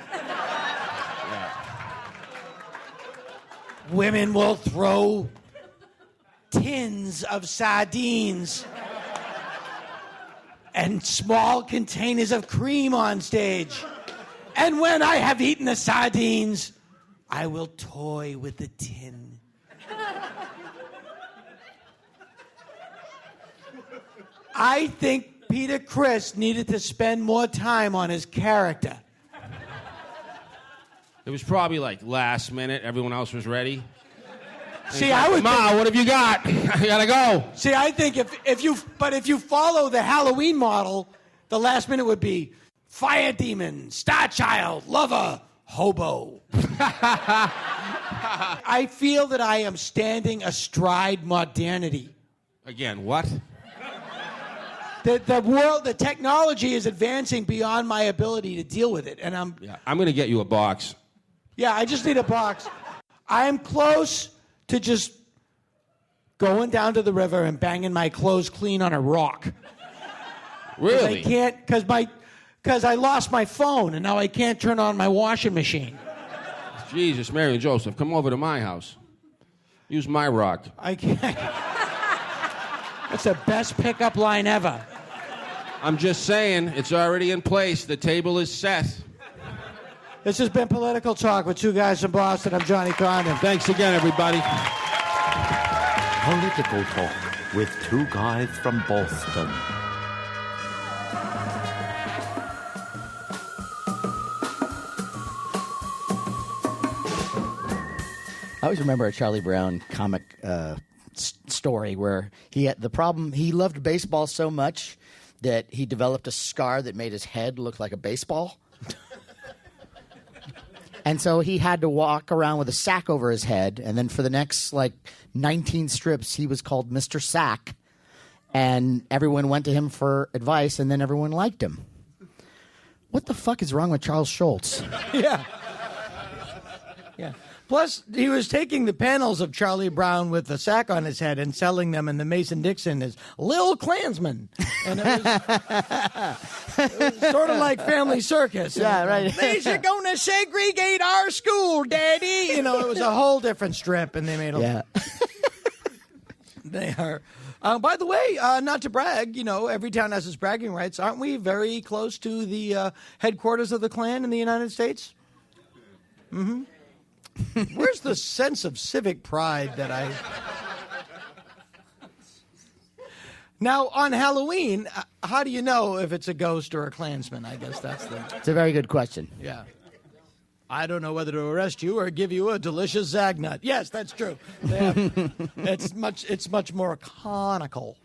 Women will throw tins of sardines and small containers of cream on stage. And when I have eaten the sardines, I will toy with the tin. I think Peter Criss needed to spend more time on his character. It was probably like last minute. Everyone else was ready. See, I would. Ma, what have you got? I gotta go. See, I think if you follow the Halloween model, the last minute would be fire demon, star child, lover, hobo. I feel that I am standing astride modernity. Again, what? The world, the technology is advancing beyond my ability to deal with it, and I'm gonna get you a box. Yeah, I just need a box. I am close to just going down to the river and banging my clothes clean on a rock. Really? I can't, because I lost my phone and now I can't turn on my washing machine. Jesus, Mary and Joseph, come over to my house. Use my rock. I can't. That's the best pickup line ever. I'm just saying, it's already in place. The table is set. This has been Political Talk with 2 guys from Boston. I'm Johnny Condon. Thanks again, everybody. Political Talk with 2 guys from Boston. I always remember a Charlie Brown comic story where he loved baseball so much that he developed a scar that made his head look like a baseball. And so he had to walk around with a sack over his head, and then for the next 19 strips he was called Mr. Sack, and everyone went to him for advice, and then everyone liked him. What the fuck is wrong with Charles Schultz? Yeah. Plus, he was taking the panels of Charlie Brown with the sack on his head and selling them in the Mason-Dixon as Lil Klansman. And it was sort of like Family Circus. Yeah, right. They're going to segregate our school, Daddy. It was a whole different strip, and they made a... Yeah. They are... by the way, not to brag, every town has its bragging rights. Aren't we very close to the headquarters of the Klan in the United States? Mm-hmm. Where's the sense of civic pride that I Now, on Halloween, how do you know if it's a ghost or a Klansman? I guess that's the... It's a very good question. Yeah. I don't know whether to arrest you or give you a delicious Zagnut. Yes, that's true. It's much more conical.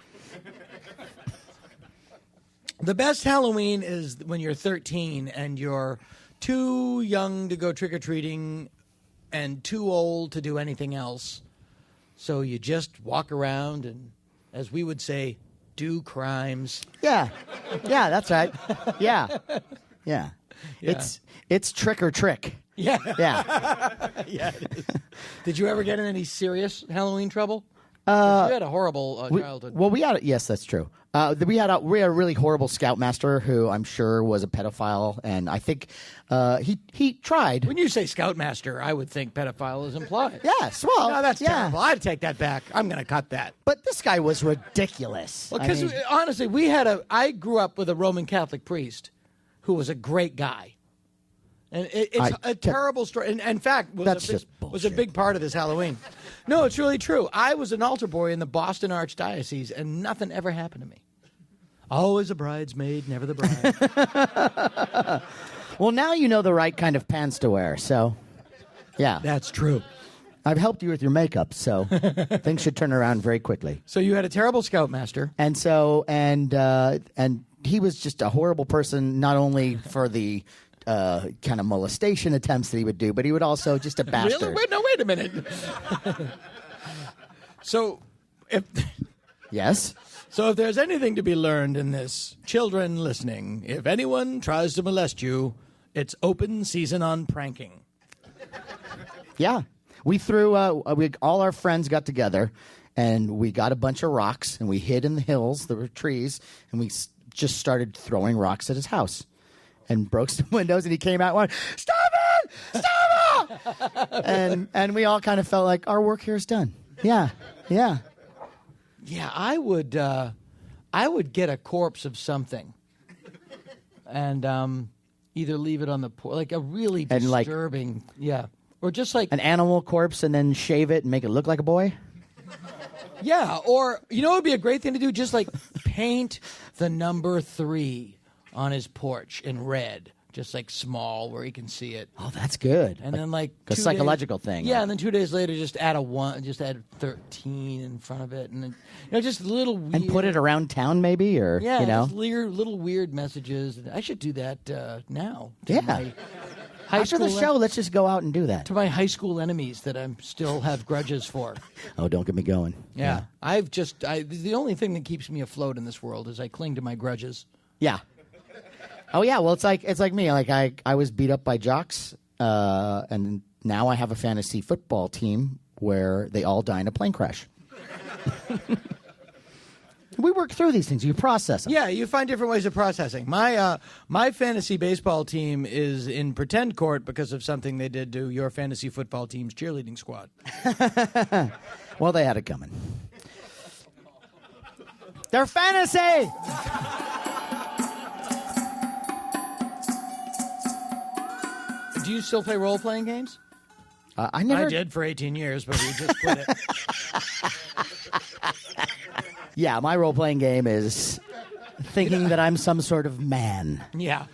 The best Halloween is when you're 13 and you're too young to go trick-or-treating and too old to do anything else. So you just walk around and, as we would say, do crimes. Yeah, that's right. Yeah. It's trick or trick. Yeah. Yeah. Did you ever get in any serious Halloween trouble? You had a horrible childhood. Yes, that's true. We had a really horrible scoutmaster who I'm sure was a pedophile, and I think he tried. When you say scoutmaster, I would think pedophile is implied. Yes, well, no, that's yeah. terrible. I'd take that back. I'm going to cut that. But this guy was ridiculous. Well, because honestly, I grew up with a Roman Catholic priest who was a great guy. And it's a terrible story. And in fact, was a big part of this Halloween. No, it's really true. I was an altar boy in the Boston Archdiocese, and nothing ever happened to me. Always a bridesmaid, never the bride. Well, now you know the right kind of pants to wear, so yeah. That's true. I've helped you with your makeup, so things should turn around very quickly. So you had a terrible scoutmaster. And he was just a horrible person, not only for the kind of molestation attempts that he would do, but he would also just a bastard. Really? Wait a minute. Yes? So if there's anything to be learned in this, children listening, if anyone tries to molest you, it's open season on pranking. Yeah. We threw, all our friends got together, and we got a bunch of rocks, and we hid in the hills, there were trees, and we just started throwing rocks at his house. And broke some windows, and he came out and went, "Stop it! Stop it!" and we all kind of felt like our work here is done. Yeah. Yeah, I would get a corpse of something, and either leave it on the porch, like a really disturbing, or just like an animal corpse, and then shave it and make it look like a boy. Yeah, or you know, it would be a great thing to do, just like paint the number 3 on his porch in red, just like small where he can see it. Oh, that's good. And then like a psychological thing. Yeah, and then 2 days later, just add a 1, just add 13 in front of it, and then just little weird. And put it around town, maybe, or just little weird messages. I should do that now. Yeah. After the show, let's just go out and do that. To my high school enemies that I still have grudges for. Oh, don't get me going. Yeah. The only thing that keeps me afloat in this world is I cling to my grudges. Yeah. Oh yeah, well it's like me. Like I was beat up by jocks, and now I have a fantasy football team where they all die in a plane crash. We work through these things. You process them. Yeah, you find different ways of processing. My fantasy baseball team is in pretend court because of something they did to your fantasy football team's cheerleading squad. Well, they had it coming. They're fantasy. Do you still play role-playing games? I did for 18 years, but we just quit it. Yeah, my role-playing game is thinking that I'm some sort of man. Yeah.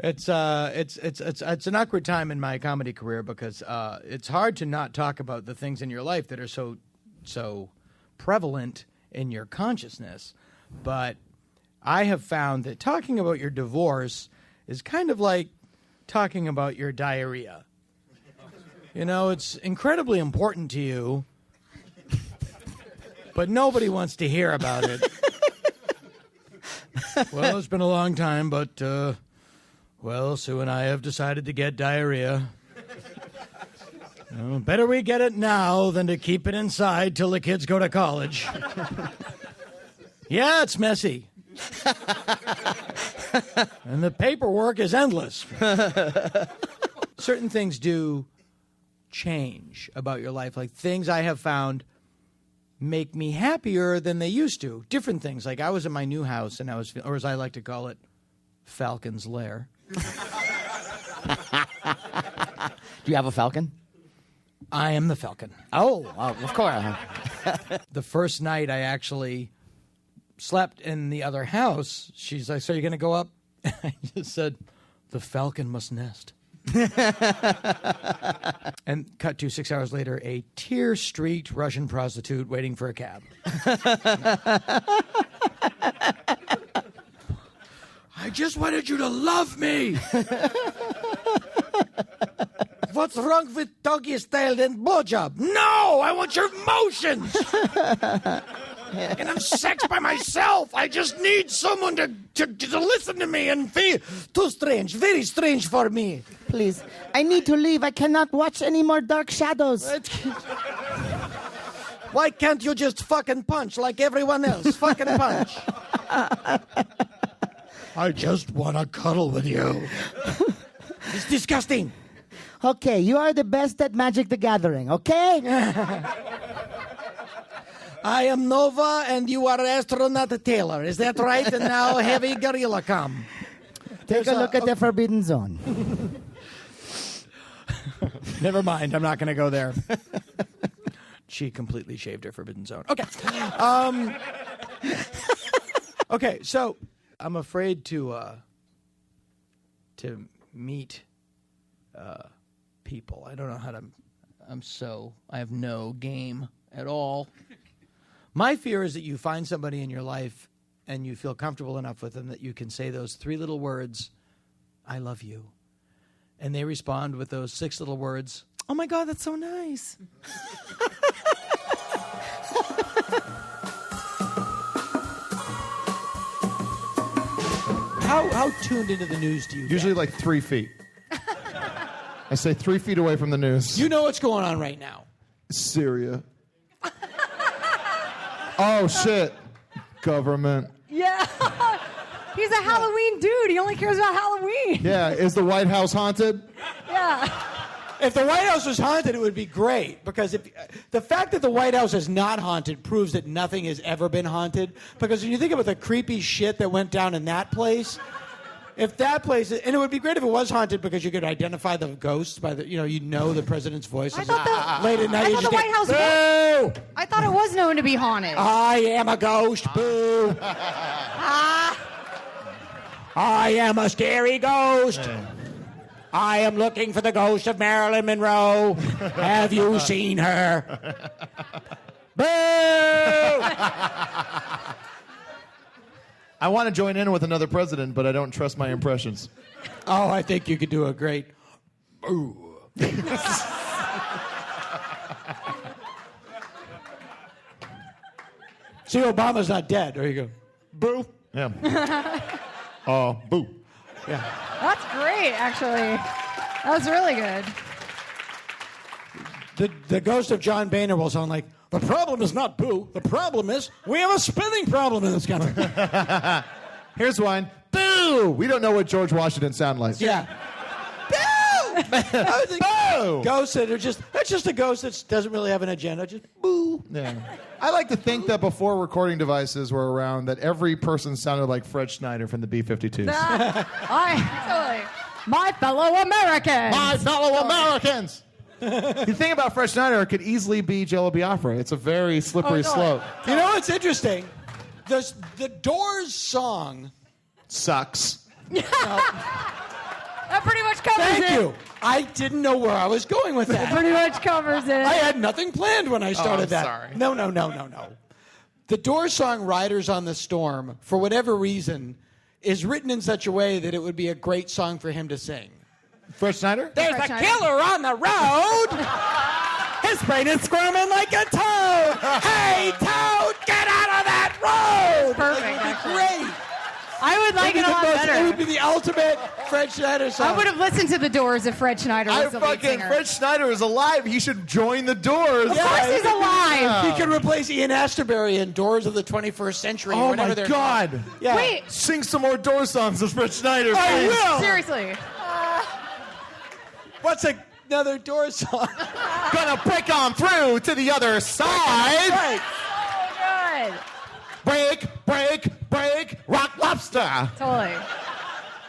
It's an awkward time in my comedy career because it's hard to not talk about the things in your life that are so prevalent in your consciousness. But I have found that talking about your divorce is kind of like talking about your diarrhea. You know, it's incredibly important to you, but nobody wants to hear about it. Well, it's been a long time, but, Sue and I have decided to get diarrhea. Better we get it now than to keep it inside till the kids go to college. Yeah, it's messy. And the paperwork is endless. Certain things do change about your life. Like things I have found make me happier than they used to. Different things. Like I was in my new house and or as I like to call it, Falcon's Lair. Do you have a falcon? I am the falcon. Oh, of course. The first night I actually slept in the other house, she's like, so you're going to go up? I just said, the falcon must nest. And cut to 6 hours later, a tear-streaked Russian prostitute waiting for a cab. I just wanted you to love me. What's wrong with doggy style and blowjob? No, I want your emotions. And I'm sex by myself. I just need someone to listen to me and feel too strange, very strange for me. Please, I need to leave. I cannot watch any more Dark Shadows. Why can't you just fucking punch like everyone else? Fucking punch. I just want to cuddle with you. It's disgusting. Okay, you are the best at Magic the Gathering, okay? I am Nova and you are Astronaut Taylor. Is that right? And now Heavy Gorilla come. Take a look at the Forbidden Zone. Never mind, I'm not going to go there. She completely shaved her Forbidden Zone. Okay. Okay, so I'm afraid to meet people. I don't know how to. I have no game at all. My fear is that you find somebody in your life and you feel comfortable enough with them that you can say those 3 little words, I love you. And they respond with those 6 little words, oh my God, that's so nice. How tuned into the news do you get? Usually like 3 feet. I say 3 feet away from the news. You know what's going on right now. Syria. Oh, shit. Government. Yeah. He's a Halloween dude. He only cares about Halloween. Yeah, is the White House haunted? Yeah. If the White House was haunted, it would be great. Because the fact that the White House is not haunted proves that nothing has ever been haunted. Because when you think about the creepy shit that went down in that place, if that place, and it would be great if it was haunted because you could identify the ghost by the, you know the president's voice. I thought late at night. I thought the White House. Boo! I thought it was known to be haunted. I am a ghost. Boo! I am a scary ghost. I am looking for the ghost of Marilyn Monroe. Have you seen her? Boo! I want to join in with another president, but I don't trust my impressions. Oh, I think you could do a great boo. See, Obama's not dead. There you go. Boo. Yeah. Oh, boo. Yeah. That's great, actually. That was really good. The ghost of John Boehner will sound like, the problem is not boo. The problem is we have a spelling problem in this country. Here's one. Boo! We don't know what George Washington sounded like. Yeah. Boo! Boo! Ghosts that are that's just a ghost that doesn't really have an agenda. Just boo. Yeah. I like to think that before recording devices were around, that every person sounded like Fred Schneider from the B-52s. My fellow Americans. My fellow Americans. The thing about Fred Schneider, it could easily be Jello Biafra. It's a very slippery slope. You know what's interesting? The Doors song sucks. That pretty much covers it. Thank you. I didn't know where I was going with that. It pretty much covers it. I had nothing planned when I started that. Sorry. No. The Doors song Riders on the Storm, for whatever reason, is written in such a way that it would be a great song for him to sing. Fred Schneider? There's a killer on the road. His brain is squirming like a toad. Hey, toad, get out of that road. Perfect, It would be actually. great. I would like it a lot better. It would be the ultimate Fred Schneider song. I would have listened to the Doors if Fred Schneider was the lead singer. Fred Schneider is alive. He should join the Doors. Of course he's alive. He could replace Ian Astbury in Doors of the 21st Century. Oh, whatever my they're God. called. Yeah. Wait. Sing some more Doors songs with Fred Schneider, I please. will. Seriously. What's another Doors song? Gonna break on through to the other side. Right. So good. Break, break, break, rock lobster. Totally.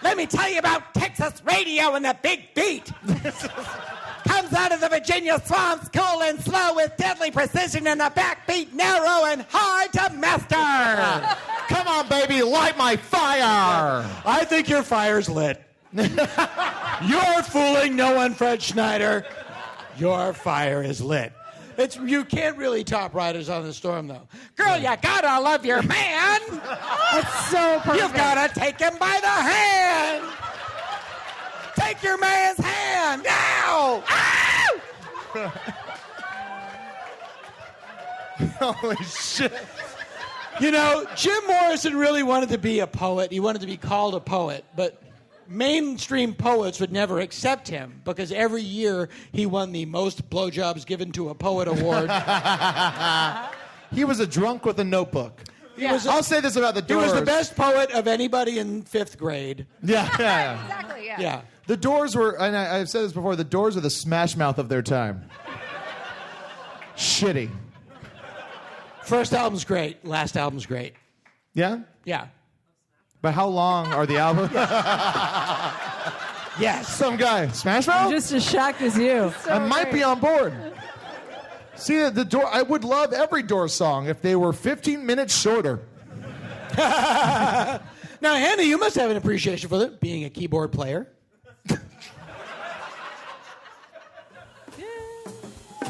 Let me tell you about Texas radio and the big beat. Comes comes out of the Virginia swamps, cool and slow with deadly precision and a backbeat narrow and hard to master. Come on, baby, light my fire. I think your fire's lit. You're fooling no one, Fred Schneider. Your fire is lit. You can't really top Riders on the Storm, though. Girl, you gotta love your man. It's so perfect. You've gotta take him by the hand. Take your man's hand now. Ow! Holy shit. You know, Jim Morrison really wanted to be a poet. He wanted to be called a poet, but mainstream poets would never accept him because every year he won the most blowjobs given to a poet award. He was a drunk with a notebook. I'll say this about the Doors. He was the best poet of anybody in 5th grade. Yeah. Exactly, yeah. Yeah. The Doors were, and I've said this before, the Doors are the Smash Mouth of their time. Shitty. First album's great. Last album's great. Yeah? Yeah. But how long are the albums? Yes. Some guy. Smash Mouth? I'm just as shocked as you. I might be on board. See, the Door. I would love every Doors song if they were 15 minutes shorter. Now, Hannah, you must have an appreciation for them being a keyboard player.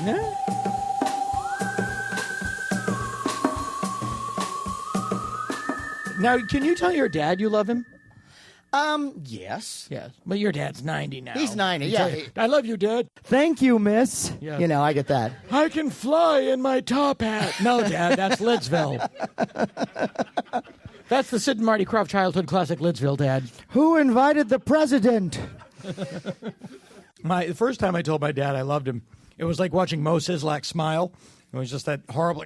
No. Now, can you tell your dad you love him? Yes. Yes. But your dad's 90 now. He's 90, He'll yeah. tell you, I love you, Dad. Thank you, miss. Yeah. You know, I get that. I can fly in my top hat. No, Dad, that's Lidsville. That's the Sid and Marty Krofft childhood classic, Lidsville, Dad. Who invited the president? The first time I told my dad I loved him, it was like watching Mo Sislak smile. It was just that horrible...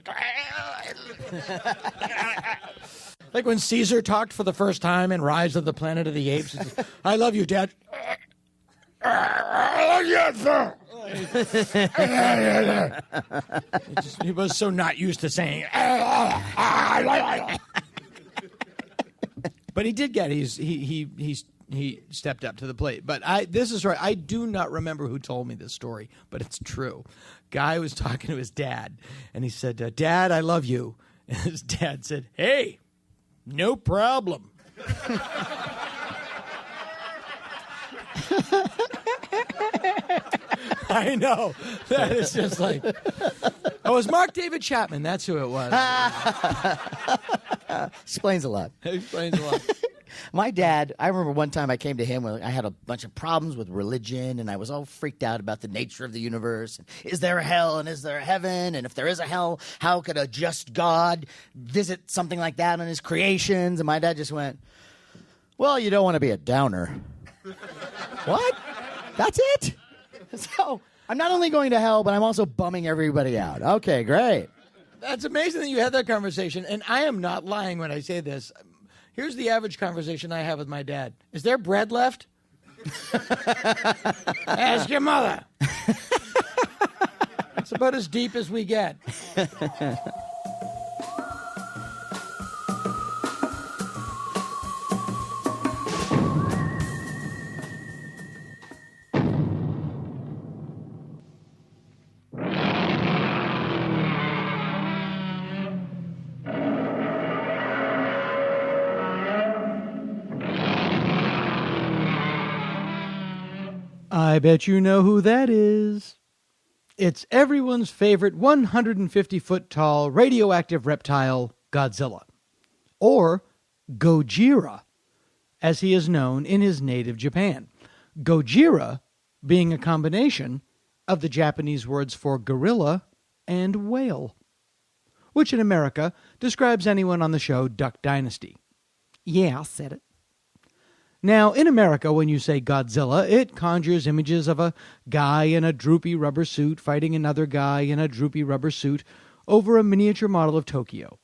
Like when Caesar talked for the first time in Rise of the Planet of the Apes. I love you, Dad. Yes, sir. He was so not used to saying. But he did get it. He stepped up to the plate. But this is right. I do not remember who told me this story, but it's true. Guy was talking to his dad, and he said, "Dad, I love you." And his dad said, "Hey, no problem." I know. That is just like... Oh, it was Mark David Chapman. That's who it was. Explains a lot. Explains a lot. My dad, I remember one time I came to him when I had a bunch of problems with religion, and I was all freaked out about the nature of the universe. Is there a hell, and is there a heaven? And if there is a hell, how could a just God visit something like that on his creations? And my dad just went, well, you don't want to be a downer. What? That's it? So I'm not only going to hell, but I'm also bumming everybody out. Okay, great. That's amazing that you had that conversation, and I am not lying when I say this. Here's the average conversation I have with my dad. Is there bread left? Ask your mother. It's about as deep as we get. I bet you know who that is. It's everyone's favorite 150-foot tall radioactive reptile, Godzilla. Or Gojira, as he is known in his native Japan. Gojira being a combination of the Japanese words for gorilla and whale, which in America describes anyone on the show Duck Dynasty. Yeah, I said it. Now, in America, when you say Godzilla, it conjures images of a guy in a droopy rubber suit fighting another guy in a droopy rubber suit over a miniature model of Tokyo.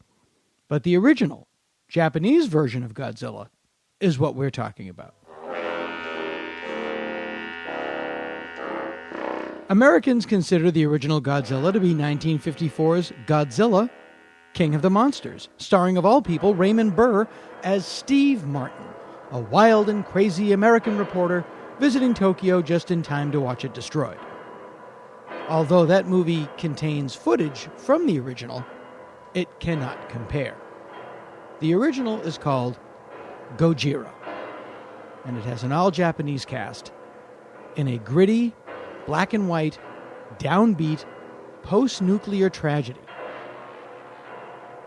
But the original, Japanese version of Godzilla is what we're talking about. Americans consider the original Godzilla to be 1954's Godzilla, King of the Monsters, starring of all people Raymond Burr as Steve Martin, a wild and crazy American reporter visiting Tokyo just in time to watch it destroyed. Although that movie contains footage from the original, it cannot compare. The original is called Gojira, and it has an all-Japanese cast in a gritty, black and white, downbeat, post-nuclear tragedy.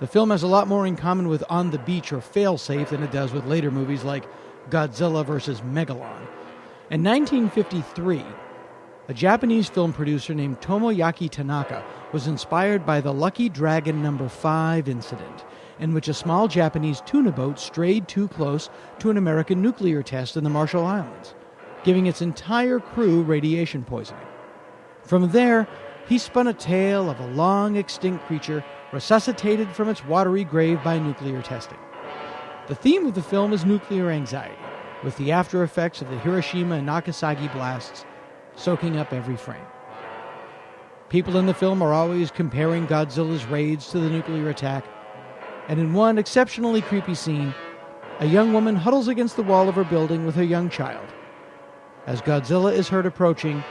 The film has a lot more in common with On the Beach or Failsafe than it does with later movies like Godzilla vs. Megalon. In 1953, a Japanese film producer named Tomoyaki Tanaka was inspired by the Lucky Dragon No. 5 incident, in which a small Japanese tuna boat strayed too close to an American nuclear test in the Marshall Islands, giving its entire crew radiation poisoning. From there, he spun a tale of a long-extinct creature resuscitated from its watery grave by nuclear testing. The theme of the film is nuclear anxiety, with the after effects of the Hiroshima and Nagasaki blasts soaking up every frame. People in the film are always comparing Godzilla's raids to the nuclear attack, and in one exceptionally creepy scene, a young woman huddles against the wall of her building with her young child. As Godzilla is heard approaching,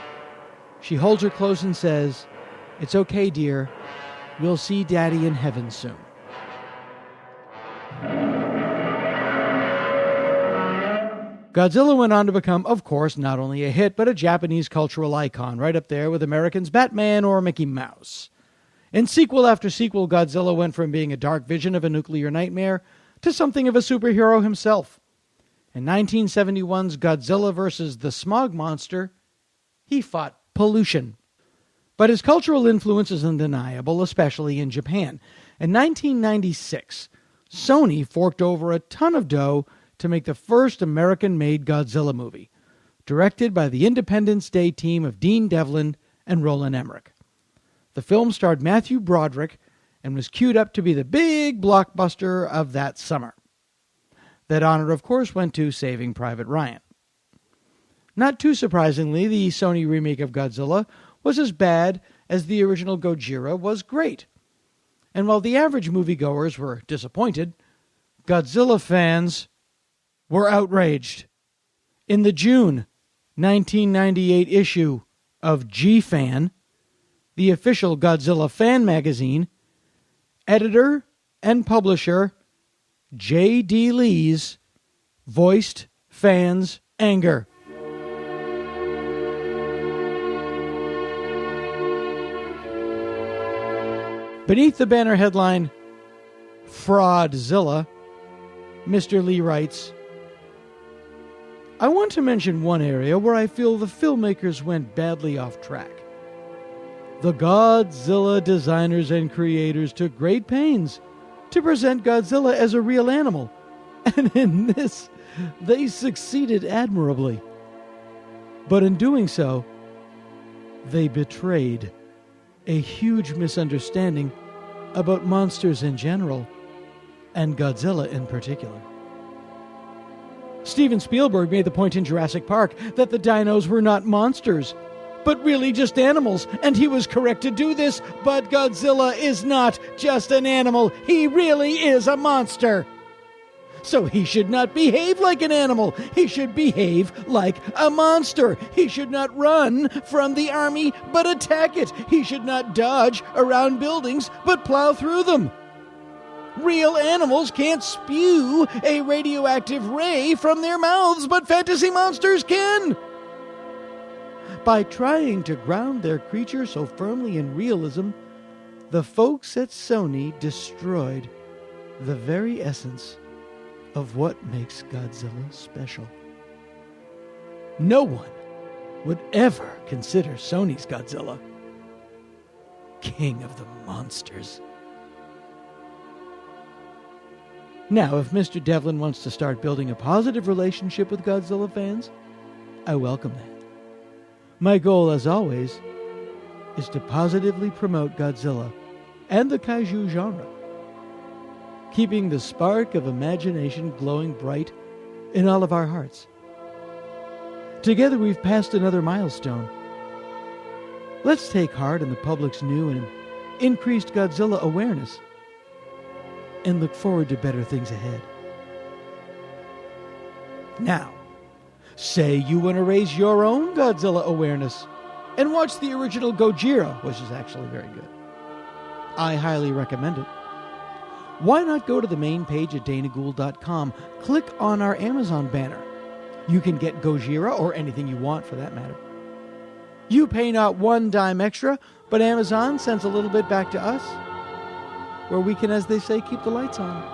she holds her close and says, "It's okay, dear. We'll see Daddy in heaven soon." Godzilla went on to become, of course, not only a hit, but a Japanese cultural icon, right up there with Americans' Batman or Mickey Mouse. In sequel after sequel, Godzilla went from being a dark vision of a nuclear nightmare to something of a superhero himself. In 1971's Godzilla vs. the Smog Monster, he fought pollution. But his cultural influence is undeniable, especially in Japan. In 1996, Sony forked over a ton of dough to make the first American-made Godzilla movie, directed by the Independence Day team of Dean Devlin and Roland Emmerich. The film starred Matthew Broderick and was queued up to be the big blockbuster of that summer. That honor, of course, went to Saving Private Ryan. Not too surprisingly, the Sony remake of Godzilla was as bad as the original Gojira was great. And while the average moviegoers were disappointed, Godzilla fans were outraged. In the June 1998 issue of G-Fan, the official Godzilla fan magazine, editor and publisher J.D. Lees voiced fans' anger. Beneath the banner headline, Fraudzilla, Mr. Lee writes, "I want to mention one area where I feel the filmmakers went badly off track. The Godzilla designers and creators took great pains to present Godzilla as a real animal, and in this, they succeeded admirably. But in doing so, they betrayed a huge misunderstanding about monsters in general, and Godzilla in particular. Steven Spielberg made the point in Jurassic Park that the dinos were not monsters, but really just animals, and he was correct to do this, but Godzilla is not just an animal. He really is a monster. So he should not behave like an animal. He should behave like a monster. He should not run from the army, but attack it. He should not dodge around buildings, but plow through them. Real animals can't spew a radioactive ray from their mouths, but fantasy monsters can. By trying to ground their creature so firmly in realism, the folks at Sony destroyed the very essence of what makes Godzilla special. No one would ever consider Sony's Godzilla king of the monsters." Now, if Mr. Devlin wants to start building a positive relationship with Godzilla fans, I welcome that. My goal, as always, is to positively promote Godzilla and the kaiju genre, keeping the spark of imagination glowing bright in all of our hearts. Together we've passed another milestone. Let's take heart in the public's new and increased Godzilla awareness and look forward to better things ahead. Now, say you want to raise your own Godzilla awareness. And watch the original Gojira, which is actually very good. I highly recommend it. Why not go to the main page at danagould.com, click on our Amazon banner. You can get Gojira, or anything you want for that matter. You pay not one dime extra, but Amazon sends a little bit back to us, where we can, as they say, keep the lights on.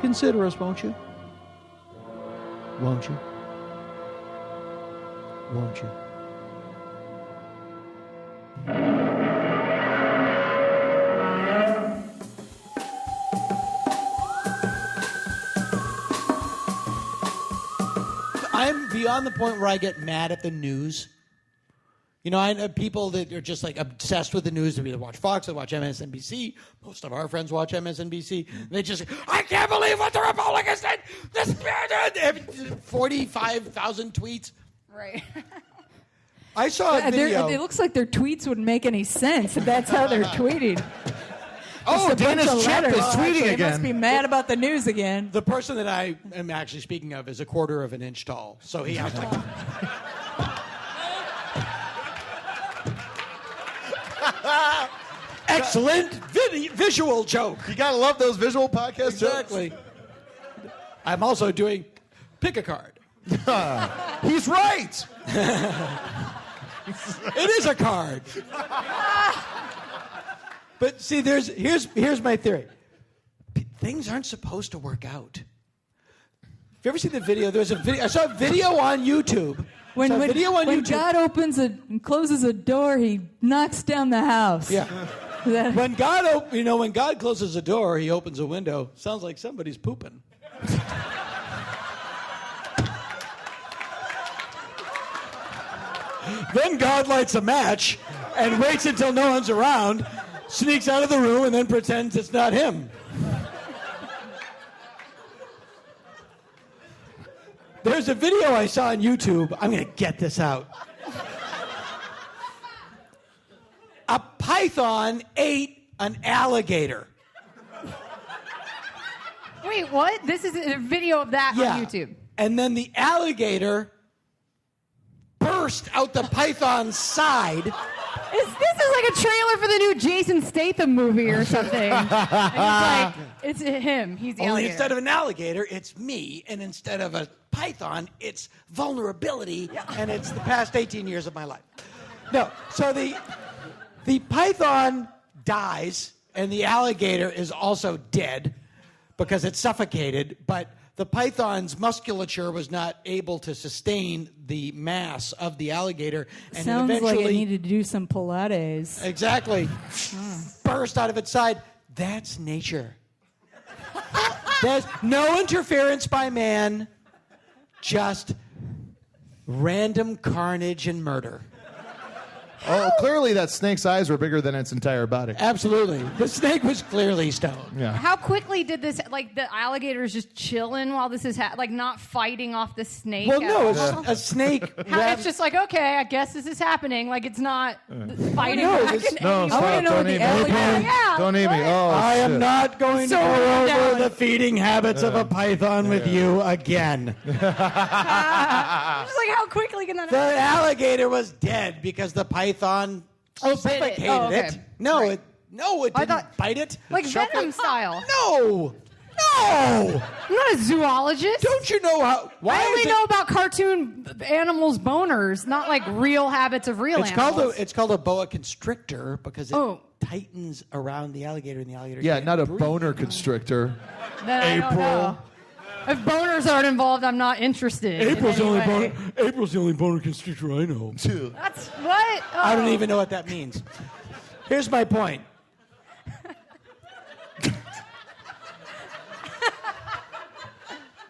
Consider us, won't you? Won't you? Won't you? I'm beyond the point where I get mad at the news. You know, I know people that are just like obsessed with the news. They either watch Fox, they watch MSNBC. Most of our friends watch MSNBC. And they just, I can't believe what the Republicans did. This 45,000 tweets. Right. I saw a video. It looks like their tweets wouldn't make any sense if that's how they're tweeting. Oh, Dana's chip is tweeting They again. must be mad about the news again. The person that I am actually speaking of is a quarter of an inch tall. So he has like... Excellent visual joke. You gotta love those visual podcast Exactly. I'm also doing pick a card. jokes. He's right. It is a card. But see, here's my theory. Things aren't supposed to work out. Have you ever seen the video? There's a video. I saw a video on YouTube. When God opens and closes a door, he knocks down the house. Yeah. When God closes a door, he opens a window. Sounds like somebody's pooping. Then God lights a match and waits until no one's around, sneaks out of the room, and then pretends it's not him. There's a video I saw on YouTube. I'm going to get this out. A python ate an alligator. Wait, what? This is a video of that on YouTube. And then the alligator burst out the python's side. This is like a trailer for the new Jason Statham movie or something. And it's him. He's the Only alligator. instead of an alligator, it's me. And instead of a python, it's vulnerability. And it's the past 18 years of my life. No, so the python dies, and the alligator is also dead because it's suffocated, but the python's musculature was not able to sustain the mass of the alligator. And Sounds eventually, like it needed to do some Pilates. Exactly. Burst out of its side. That's nature. There's no interference by man, just random carnage and murder. Oh, clearly that snake's eyes were bigger than its entire body. Absolutely. The snake was clearly stoned. Yeah. How quickly did this, like, the alligator is just chilling while this is, like, not fighting off the snake? Well, at no, all? a snake. It's just like, okay, I guess this is happening. Like, it's not fighting back. No, stop. Don't eat me. Yeah, Don't eat me. Oh, I am shit. not going to So go down. over the feeding habits of a python with you again. Just like, how quickly can that The happen? alligator was dead because the python suffocated Oh, okay. it. No, Right. it didn't bite it. Like Choke Venom it. style. No. I'm not a zoologist. Don't you know how? Why I only is it- know about cartoon animals' boners, not like real habits of real animals. It's called a boa constrictor because it tightens around the alligator, and the alligator. Yeah, can't not a breathe. boner constrictor. Then I don't know. If boners aren't involved, I'm not interested. April's in any way. the only boner constrictor I know. That's what? Oh. I don't even know what that means. Here's my point.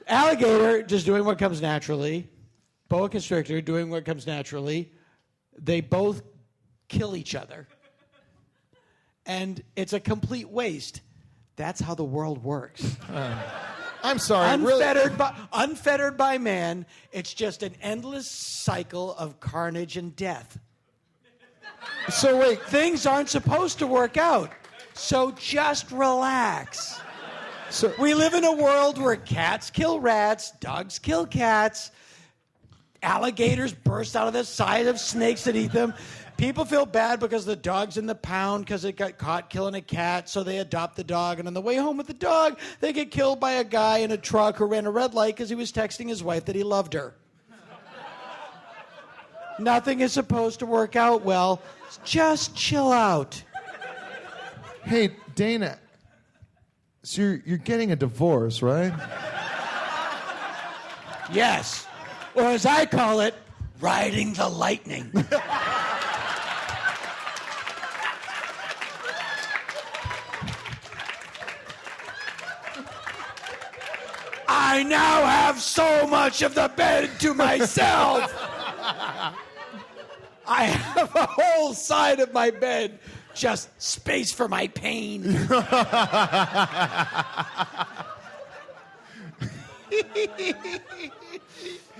Alligator just doing what comes naturally. Boa constrictor doing what comes naturally. They both kill each other. And it's a complete waste. That's how the world works. I'm sorry. Unfettered by man, it's just an endless cycle of carnage and death. So wait, things aren't supposed to work out. So just relax. So we live in a world where cats kill rats, dogs kill cats, alligators burst out of the side of snakes that eat them. People feel bad because the dog's in the pound because it got caught killing a cat, so they adopt the dog. And on the way home with the dog, they get killed by a guy in a truck who ran a red light because he was texting his wife that he loved her. Nothing is supposed to work out well. Just chill out. Hey, Dana, so you're getting a divorce, right? Yes. Or as I call it, riding the lightning. I now have so much of the bed to myself. I have a whole side of my bed, just space for my pain.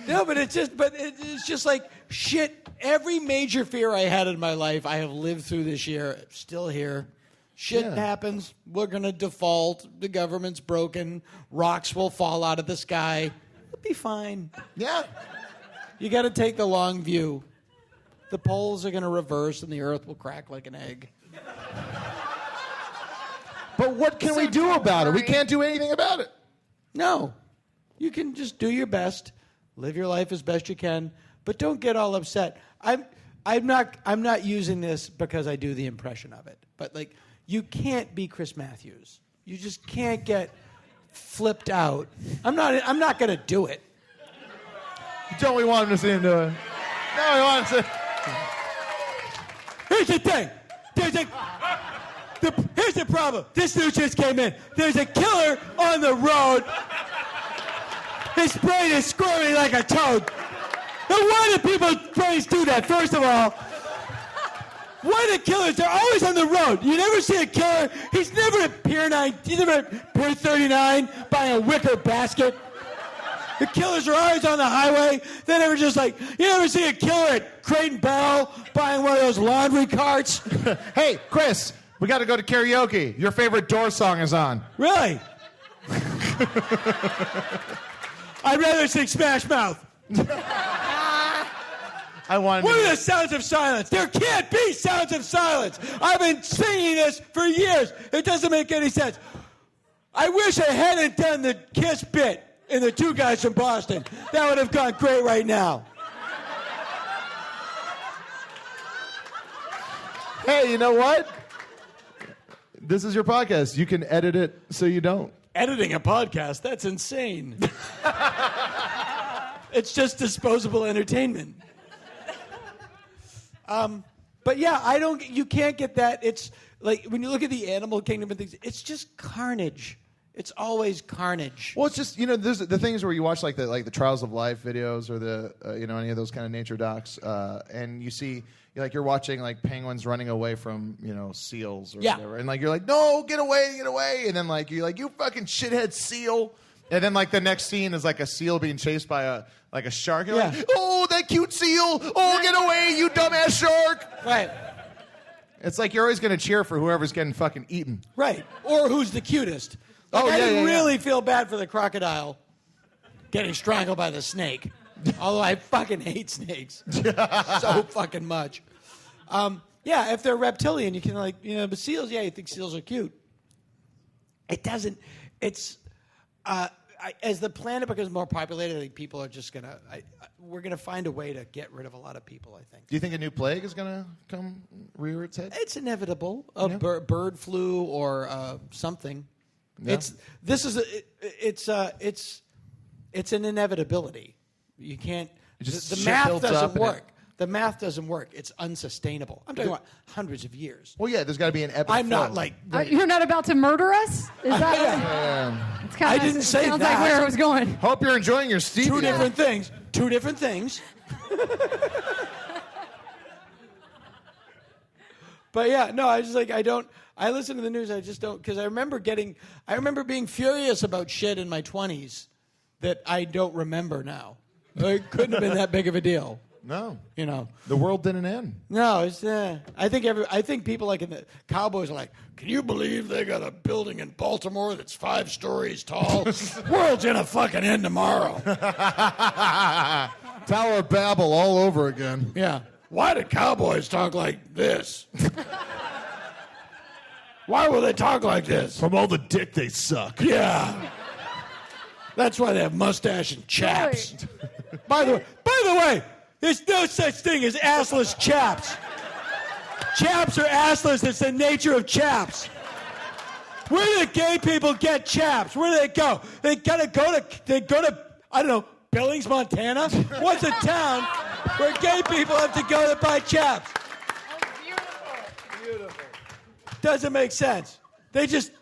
No, but it's just like shit. Every major fear I had in my life, I have lived through this year. Still here. Shit happens. We're gonna default. The government's broken. Rocks will fall out of the sky. It'll be fine. Yeah. You got to take the long view. The poles are gonna reverse, and the Earth will crack like an egg. But what can we do about it? We can't do anything about it. No. You can just do your best, live your life as best you can, but don't get all upset. I'm not using this because I do the impression of it, but like you can't be Chris Matthews. You just can't get flipped out. I'm not going to do it. Don't we want him to see him do it? No, we want him to. Here's the thing. Here's the problem. This news just came in. There's a killer on the road. His brain is squirming like a toad. Now, why do people's brains do that, first of all? Why do killers? They're always on the road. You never see a killer. He's never at Pier 9. He's never at Pier 39 buying a wicker basket. The killers are always on the highway. They never just like, you never see a killer at Crate and Barrel buying one of those laundry carts. Hey, Chris, we got to go to karaoke. Your favorite Doors song is on. Really? I'd rather sing Smash Mouth. What are the sounds of silence? There can't be sounds of silence. I've been singing this for years. It doesn't make any sense. I wish I hadn't done the Kiss bit in the Two Guys from Boston. That would have gone great right now. Hey, you know what? This is your podcast. You can edit it so you don't. Editing a podcast? That's insane. It's just disposable entertainment. But yeah, you can't get that. It's like when you look at the animal kingdom and things, it's just carnage. It's always carnage. Well, it's just, there's the things where you watch like the Trials of Life videos or the any of those kind of nature docs, and you see you're watching like penguins running away from seals or whatever, and like you're like, no, get away, and then like you're like, you fucking shithead seal. And then, like, the next scene is, like, a seal being chased by a shark. You're like, oh, that cute seal. Oh, get away, you dumbass shark. Right. It's like you're always going to cheer for whoever's getting fucking eaten. Right. Or who's the cutest. Like, I didn't really feel bad for the crocodile getting strangled by the snake. Although I fucking hate snakes so fucking much. If they're reptilian, you can, but seals, you think seals are cute. It doesn't. It's... as the planet becomes more populated, I think people are just we're gonna find a way to get rid of a lot of people, I think. Do you think a new plague is gonna come rear its head? It's inevitable. Bird flu or something. Yeah. It's an inevitability. You can't. The math doesn't work. The math doesn't work. It's unsustainable. I'm talking about hundreds of years. Well, yeah, there's got to be an epic I'm flow. not like... You're not about to murder us? Is that it's kinda, I didn't say sounds that. like where it was going. Hope you're enjoying your stevia. Two different things. But yeah, no, I just I listen to the news, I just don't, because I remember being furious about shit in my 20s that I don't remember now. It couldn't have been that big of a deal. No, the world didn't end. No, it's. I think people like in the Cowboys are like, can you believe they got a building in Baltimore that's 5 stories tall? World's gonna fucking end tomorrow. Tower of Babel all over again. Yeah. Why do cowboys talk like this? Why will they talk like this? From all the dick they suck. Yeah. That's why they have mustache and chaps. By the way, there's no such thing as assless chaps. Chaps are assless. It's the nature of chaps. Where do the gay people get chaps? Where do they go? They go to I don't know, Billings, Montana? What's a town where gay people have to go to buy chaps? Beautiful. Doesn't make sense. They just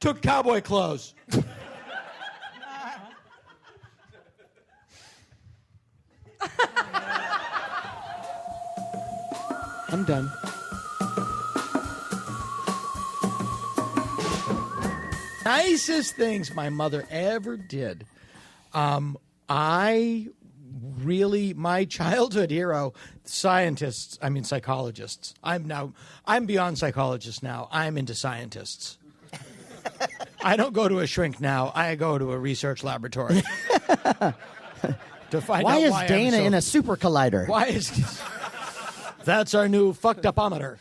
took cowboy clothes. I'm done. Nicest things my mother ever did. My childhood hero, psychologists. I'm beyond psychologists now. I'm into scientists. I don't go to a shrink now. I go to a research laboratory. To find Why out is why Dana I'm so, in a super collider? Why is... That's our new fucked upometer.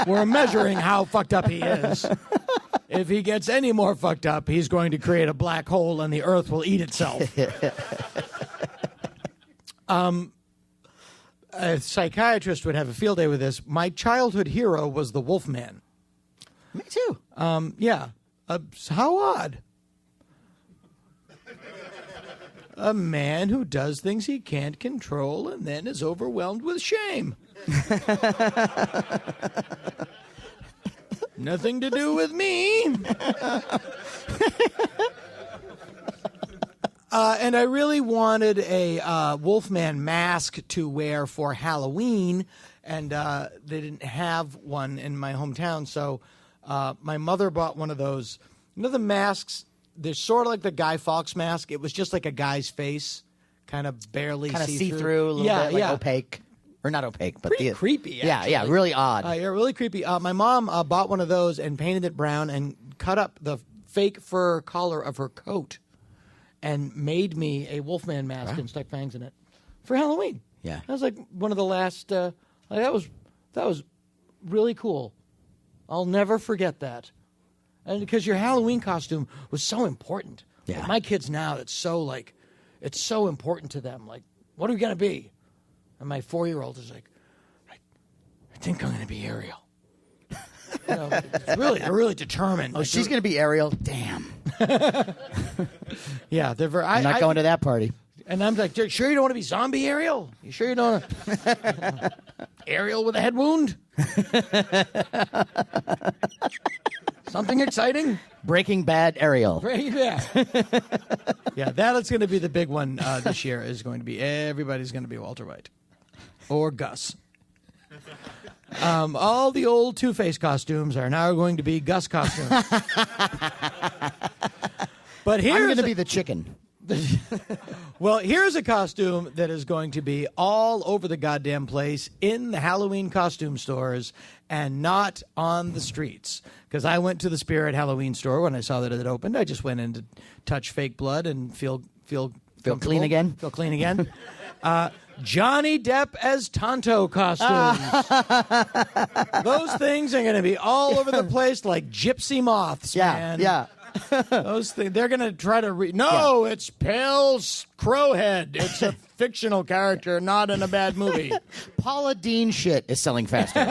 We're measuring how fucked up he is. If he gets any more fucked up, he's going to create a black hole and the Earth will eat itself. A psychiatrist would have a field day with this. My childhood hero was the Wolfman. Me too. Yeah. How odd. A man who does things he can't control and then is overwhelmed with shame. Nothing to do with me. And I really wanted a Wolfman mask to wear for Halloween, and they didn't have one in my hometown, so my mother bought one of those. You know the masks? They're sort of like the Guy Fawkes mask. It was just like a guy's face, kind of barely see-through, a little bit like opaque. Or not opaque, but pretty creepy, actually. Yeah, really odd. Yeah, really creepy. My mom bought one of those and painted it brown and cut up the fake fur collar of her coat and made me a Wolfman mask and stuck fangs in it for Halloween. Yeah. That was like one of the last, that was really cool. I'll never forget that. And because your Halloween costume was so important. Yeah. Like my kids now, it's so important to them. Like, what are we going to be? And my 4-year-old is like, I think I'm going to be Ariel. You know, they're really determined. Oh, she's going to be Ariel? Damn. Yeah, they're very... I'm not going to that party. And I'm like, sure you don't want to be zombie Ariel? You sure you don't want to... Ariel with a head wound? Something exciting? Breaking Bad Ariel. Yeah. Yeah, that's going to be the big one this year, is going to be everybody's going to be Walter White. Or Gus. All the old Two-Face costumes are now going to be Gus costumes. But I'm going to be the chicken. Well, here's a costume that is going to be all over the goddamn place in the Halloween costume stores and not on the streets. Because I went to the Spirit Halloween store when I saw that it opened. I just went in to touch fake blood and feel clean again. Feel clean again. Johnny Depp as Tonto costumes. Those things are going to be all over the place like gypsy moths, man. Yeah. Those things, they're going to try to it's Pale Crowhead. It's a fictional character, not in a bad movie. Paula Deen shit is selling faster.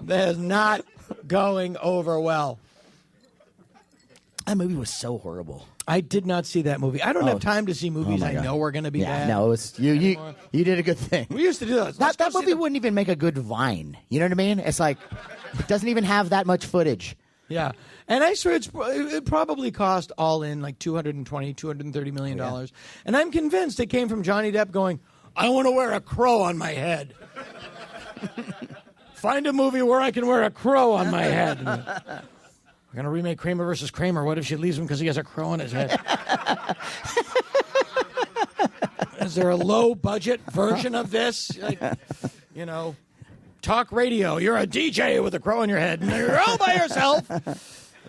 That is not going over well. That movie was so horrible. I did not see that movie. I don't have time to see movies I know are going to be bad. No, you did a good thing. We used to do that. That movie wouldn't even make a good Vine. You know what I mean? It's like, it doesn't even have that much footage. Yeah. And I swear it probably cost all in like $230 million. Yeah. And I'm convinced it came from Johnny Depp going, I want to wear a crow on my head. Find a movie where I can wear a crow on my head. We're going to remake Kramer versus Kramer. What if she leaves him because he has a crow on his head? Is there a low-budget version of this? Like, talk radio. You're a DJ with a crow on your head, and you're all by yourself.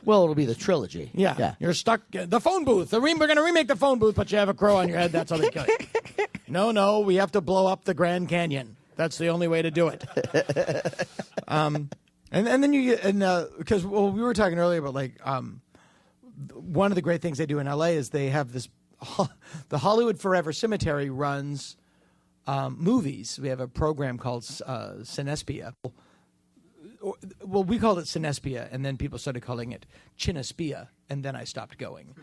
Well, it'll be the trilogy. Yeah. You're stuck. The phone booth. We're going to remake the phone booth, but you have a crow on your head. That's how they kill you. No, we have to blow up the Grand Canyon. That's the only way to do it. And then you get, because we were talking earlier about like, one of the great things they do in LA is they have this, the Hollywood Forever Cemetery runs movies. We have a program called Cinespia. Well, we called it Cinespia, and then people started calling it Chinespia, and then I stopped going.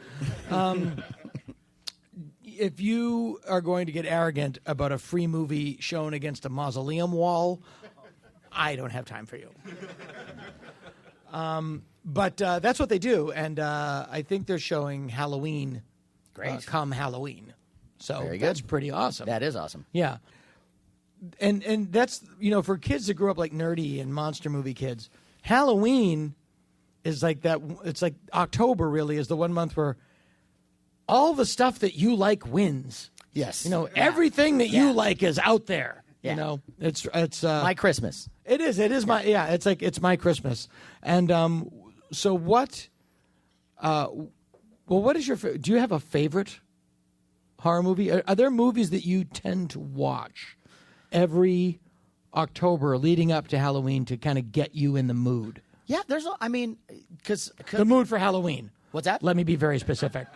If you are going to get arrogant about a free movie shown against a mausoleum wall, I don't have time for you. But that's what they do, and I think they're showing Halloween. Great. Come Halloween. So Very good. That's pretty awesome. That is awesome. Yeah. And that's, for kids that grew up like nerdy and monster movie kids, Halloween is like that. It's like October really is the one month where all the stuff that you like wins. Yes. Everything that you like is out there. Yeah. It's my Christmas. It is my, it's my Christmas. And so what, what is do you have a favorite horror movie? Are there movies that you tend to watch every October leading up to Halloween to kind of get you in the mood? Yeah, because the mood for Halloween. What's that? Let me be very specific.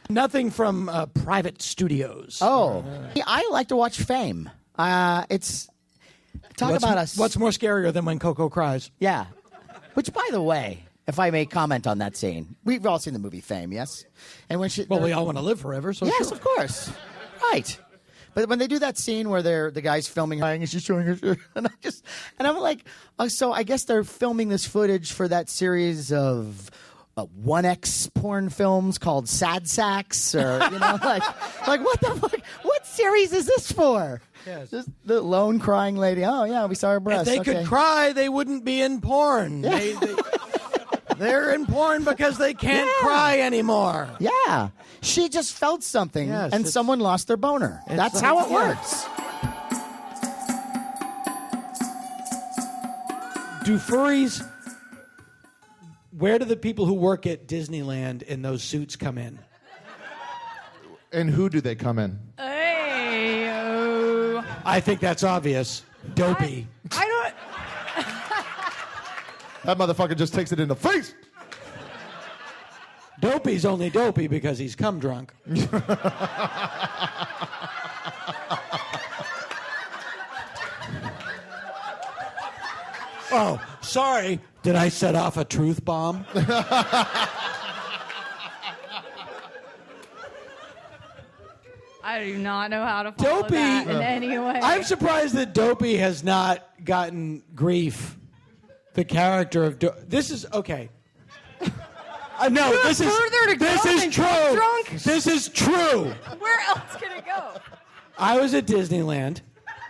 Nothing from private studios. Oh, I like to watch Fame. What's What's more scarier than when Coco cries? Yeah. Which, by the way, if I may comment on that scene, we've all seen the movie Fame, yes? And when we all want to live forever, so yes, sure. Of course, right. But when they do that scene where the guy's filming her and she's showing her, and I'm like, so I guess they're filming this footage for that series of 1X porn films called Sad Sacks, or like what the fuck? What series is this for? Yes. Just the lone crying lady. Oh yeah, we saw her breasts. If they could cry, they wouldn't be in porn. Yeah. They're in porn because they can't cry anymore. Yeah. She just felt something, and someone lost their boner. That's how it works. Do furries... Where do the people who work at Disneyland in those suits come in? And who do they come in? Hey, I think that's obvious. Dopey. I don't... That motherfucker just takes it in the face. Dopey's only dopey because he's cum drunk. Oh, sorry. Did I set off a truth bomb? I do not know how to follow that in any way. I'm surprised that Dopey has not gotten grief. The character of this is okay. No, this is true. Drunk? This is true. Where else can it go? I was at Disneyland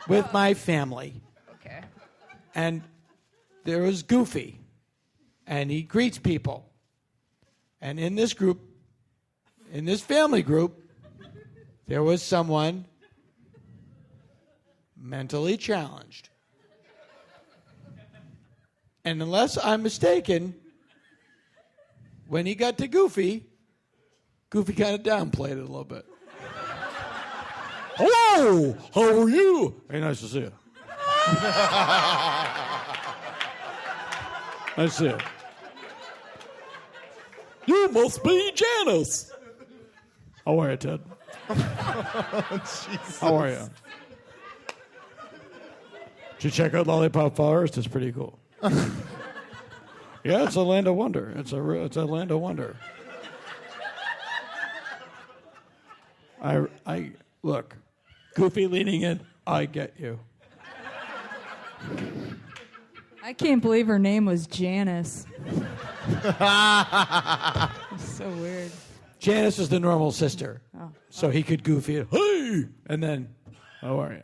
with my family. Okay. And there was Goofy. And he greets people. And in this group, in this family group, there was someone mentally challenged. And unless I'm mistaken, when he got to Goofy kind of downplayed it a little bit. Hello, how are you? Very nice to see you. Nice to see you. You must be Janice. How are you, Ted? How are you? Did you check out Lollipop Forest? It's pretty cool. Yeah, it's a land of wonder. It's a land of wonder. I look, Goofy leaning in. I get you. I can't believe her name was Janice. It's so weird. Janice is the normal sister. Oh. So he could Goofy it. Hey! And then, how are you?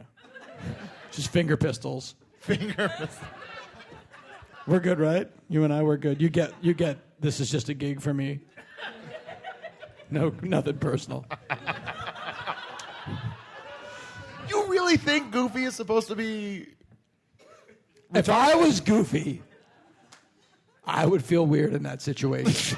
Just finger pistols. Finger pistols. We're good, right? You and I, we're good. You get, this is just a gig for me. No, nothing personal. You really think Goofy is supposed to be... If I was Goofy, I would feel weird in that situation.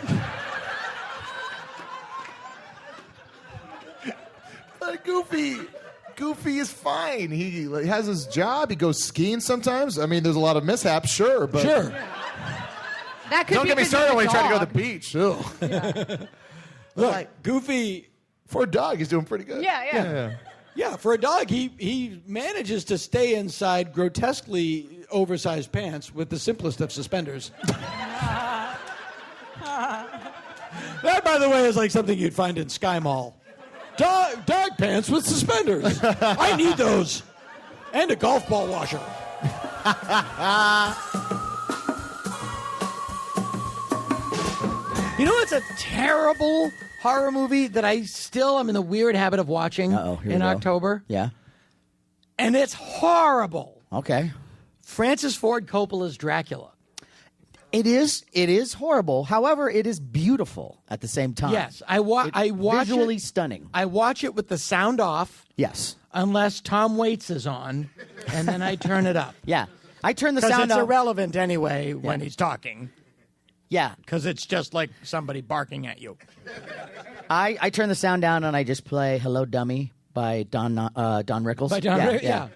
Goofy is fine. He has his job. He goes skiing sometimes. I mean, there's a lot of mishaps, sure, but That could don't be get me because started you're when a he tried to go to dog. the beach. Ugh. Look, Goofy, for a dog, he's doing pretty good. Yeah, for a dog, he manages to stay inside grotesquely oversized pants with the simplest of suspenders. That, by the way, is like something you'd find in Sky Mall. Dog pants with suspenders. I need those. And a golf ball washer. You know what's a terrible horror movie that I still am in the weird habit of watching in October? Yeah. And it's horrible. Okay. Francis Ford Coppola's Dracula. It is horrible. However, it is beautiful at the same time. Yes, I watch visually it, stunning. I watch it with the sound off. Yes. Unless Tom Waits is on, and then I turn it up. Yeah. I turn the Because sound it's off. irrelevant anyway when he's talking. Yeah. Because it's just like somebody barking at you. I turn the sound down and I just play "Hello, Dummy" by Don Rickles. By Don Rickles, yeah.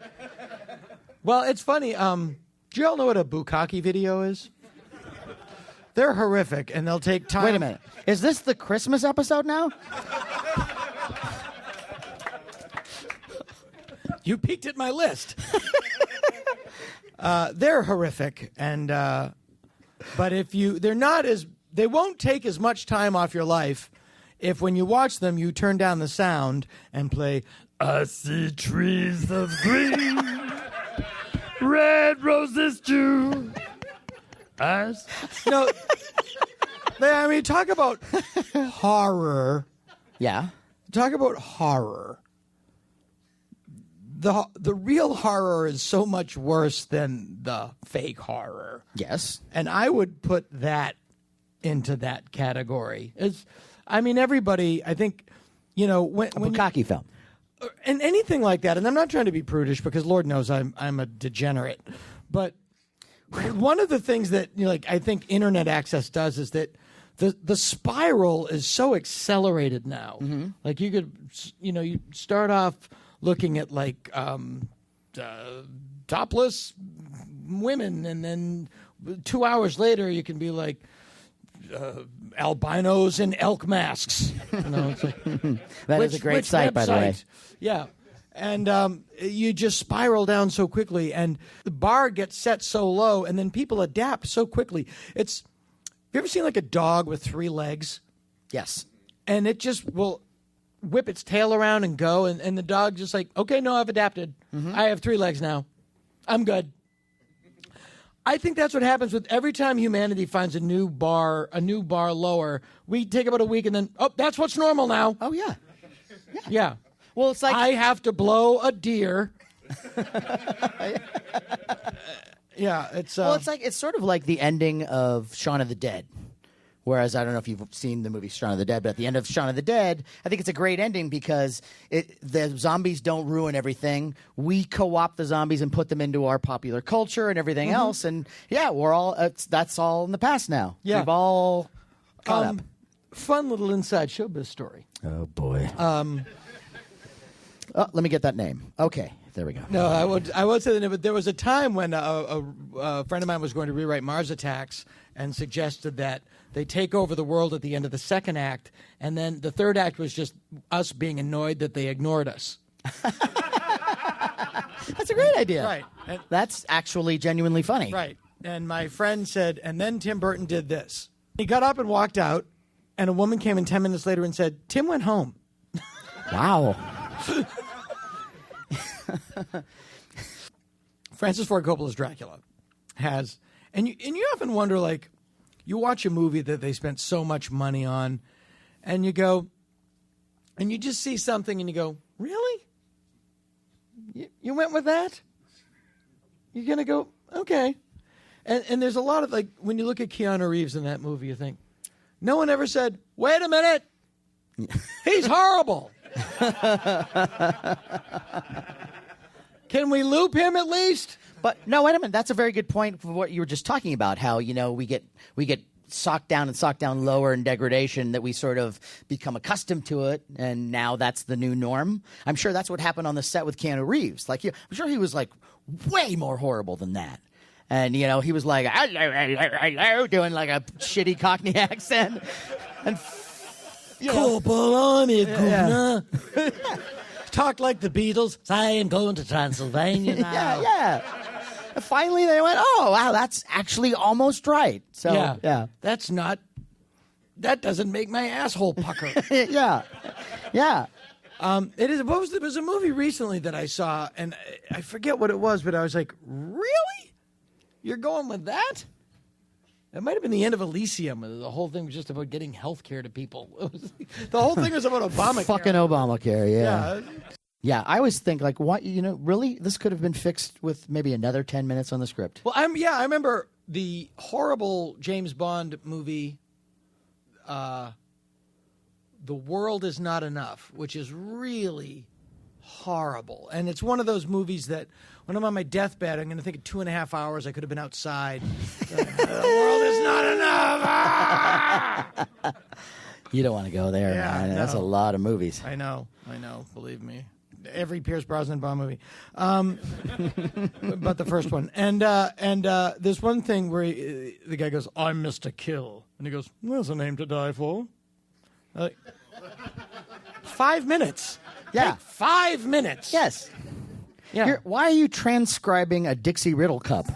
Well, it's funny. Do you all know what a bukkake video is? They're horrific, and they'll take time. Wait a minute. Is this the Christmas episode now? You peeked at my list. They're horrific, and but they won't take as much time off your life if when you watch them you turn down the sound and play "I see trees of green, red roses too." No, I mean, talk about horror. Yeah. Talk about horror. The real horror is so much worse than the fake horror. Yes. And I would put that into that category. Everybody, I think, when bukkake film. And anything like that, and I'm not trying to be prudish because Lord knows I'm a degenerate, but one of the things that I think internet access does is that the spiral is so accelerated now. Mm-hmm. Like you could, you start off looking at topless women, and then 2 hours later you can be like albinos in elk masks. It's like, that is a great site, by the way. Yeah. And you just spiral down so quickly, and the bar gets set so low, and then people adapt so quickly. Have you ever seen like a dog with 3 legs? Yes. And it just will whip its tail around and go, and the dog just like, okay, no, I've adapted. Mm-hmm. I have 3 legs now. I'm good. I think that's what happens with every time humanity finds a new bar lower. We take about a week, and then, that's what's normal now. Oh, yeah. Yeah. Well, it's like I have to blow a deer. Yeah, it's it's sort of like the ending of Shaun of the Dead. Whereas I don't know if you've seen the movie Shaun of the Dead, but at the end of Shaun of the Dead, I think it's a great ending because the zombies don't ruin everything. We co-opt the zombies and put them into our popular culture and everything else, and that's all in the past now. Yeah. We've all caught up. Fun little inside showbiz story. Oh boy. Let me get that name. Okay, there we go. No, I would say that, but there was a time when a friend of mine was going to rewrite Mars Attacks and suggested that they take over the world at the end of the second act, and then the third act was just us being annoyed that they ignored us. That's a great idea. Right. That's actually genuinely funny. Right. And my friend said, and then Tim Burton did this. He got up and walked out, and a woman came in 10 minutes later and said, Tim went home. Wow. Francis Ford Coppola's Dracula has, and you often wonder, like, you watch a movie that they spent so much money on, and you go, and you just see something, and you go, really? You went with that? You're gonna go, okay. And there's a lot of, like, when you look at Keanu Reeves in that movie, you think, no one ever said, wait a minute, he's horrible. Can we loop him at least? But no, wait a minute. That's a very good point for what you were just talking about. How we get socked down lower in degradation, that we sort of become accustomed to it, and now that's the new norm. I'm sure that's what happened on the set with Keanu Reeves. Like, I'm sure he was like way more horrible than that. And he was like doing like a shitty Cockney accent, and talk like the Beatles. I am going to Transylvania now. yeah. And finally, they went, "Oh, wow, that's actually almost right." So yeah. That doesn't make my asshole pucker. yeah. It is. There was a movie recently that I saw, and I forget what it was, but I was like, "Really? You're going with that?" It might have been the end of Elysium. The whole thing was just about getting health care to people. The whole thing was about Obamacare. Fucking Obamacare, yeah. Yeah, I always think, like, what, really? This could have been fixed with maybe another 10 minutes on the script. Well, I remember the horrible James Bond movie, The World Is Not Enough, which is really horrible. And it's one of those movies that when I'm on my deathbed, I'm going to think of 2.5 hours I could have been outside. The world is not enough. You don't want to go there, man. That's a lot of movies. I know. Believe me. Every Pierce Brosnan Bond movie. But the first one. And there's one thing where the guy goes, "I'm Mr. Kill." And he goes, "There's a name to die for." 5 minutes. Yeah. Take 5 minutes. Yes. Yeah. Why are you transcribing a Dixie Riddle cup?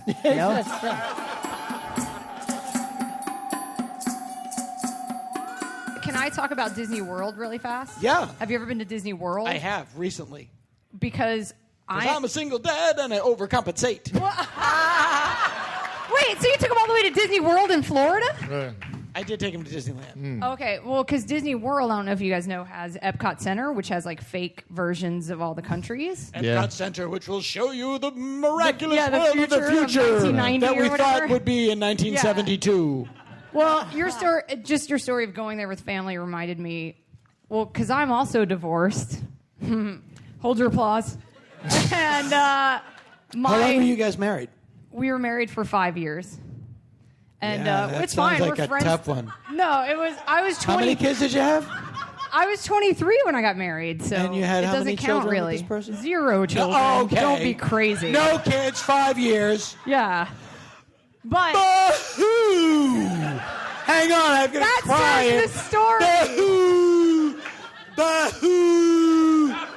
Can I talk about Disney World really fast? Yeah. Have you ever been to Disney World? I have recently. Because I'm a single dad and I overcompensate. Wait, so you took him all the way to Disney World in Florida? I did take him to Disneyland. Okay, well, because Disney World, I don't know if you guys know, has Epcot Center, which has like fake versions of all the countries. Epcot Center, which will show you the miraculous the world of the future of 1990 that we or whatever. thought would be in 1972. Well, your story of going there with family reminded me, well, because I'm also divorced. Hold your applause. And How long were you guys married? We were married for 5 years. And that it's sounds fine. like We're a friends. tough one. No, I was 20. How many kids did you have? I was 23 when I got married, so And you had it how doesn't many count children really. with this person? 0 children. Oh, okay. Don't be crazy. No kids, 5 years. Yeah. But Bahoo! Hang on, I'm gonna that cry. says the story. Bahoo! Bahoo!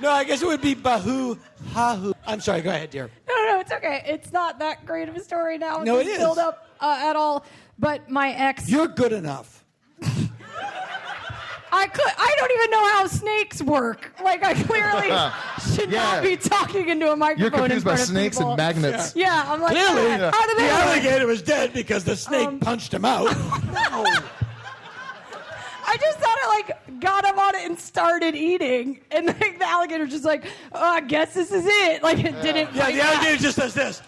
No, I guess it would be Bahoo Hahoo. I'm sorry, go ahead, dear. No, it's okay. It's not that great of a story now. No, It's it is. build up at all. But my ex. You're good enough. I don't even know how snakes work. Like, I clearly should not be talking into a microphone. You're confused in front by of snakes people. and magnets. Yeah, I'm like, Clearly, how do they the work? alligator was dead because the snake punched him out. No. I just thought it got him on it and started eating, and the alligator just like, oh, I guess this is it. Like it didn't. Yeah, fight the back. alligator just does this.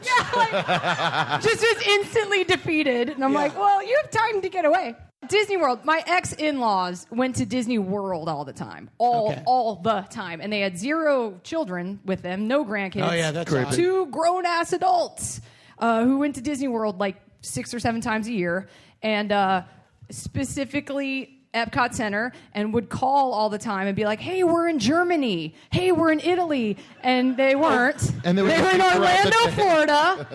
Yeah, just was instantly defeated, and I'm like, well, you have time to get away. Disney World. My ex-in-laws went to Disney World all the time, all the time, and they had 0 children with them, no grandkids. Oh yeah, that's odd. 2 grown-ass adults who went to Disney World like 6 or 7 times a year, and specifically Epcot Center, and would call all the time and be like, hey, we're in Germany. Hey, we're in Italy. And they weren't. And they were in Orlando, Florida.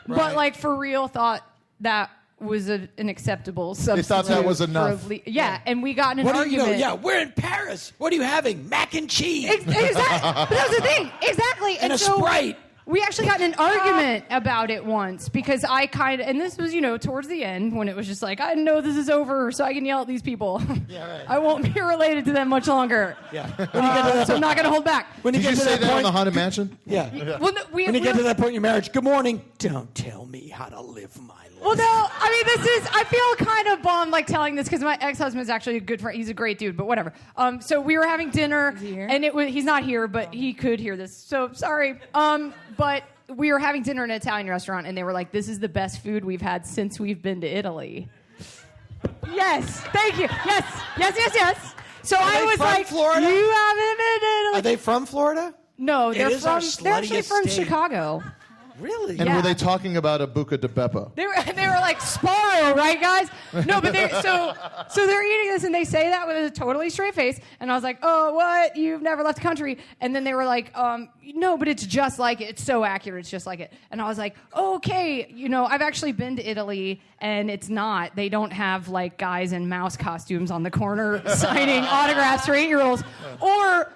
Right. But like for real thought that was an acceptable substitute. They thought that was for enough. Yeah, and we got in an What do you argument. know? Yeah, we're in Paris. What are you having? Mac and cheese. Exactly. But that was the thing. Exactly. And a so Sprite. We actually got in an argument about it once because I kind of, and this was, towards the end when it was just like, I know this is over so I can yell at these people. Yeah, right. I won't be related to them much longer. Yeah. So I'm not going to hold back. When you Did get you to say that on point, the Haunted Mansion? Yeah. Well, no, When you get to that point in your marriage, good morning. Don't tell me how to live my life. Well, no, I feel kind of bummed like telling this because my ex-husband's actually a good friend. He's a great dude, but whatever. So we were having dinner, and he's not here, but he could hear this. So sorry. But we were having dinner in an Italian restaurant, and they were like, this is the best food we've had since we've been to Italy. Yes, thank you. Yes. So I was from like, Florida? you haven't been to Italy. Are they from Florida? No, It they're is our actually sluttiest from state. Chicago. Really? And were they talking about a Buca de Beppo? They were like Sparrow, right, guys? No, but so they're eating this, and they say that with a totally straight face. And I was like, oh, what? You've never left the country? And then they were like, no, but it's just like it. It's so accurate. It's just like it. And I was like, okay, I've actually been to Italy, and it's not. They don't have like guys in mouse costumes on the corner signing autographs for 8-year-olds, or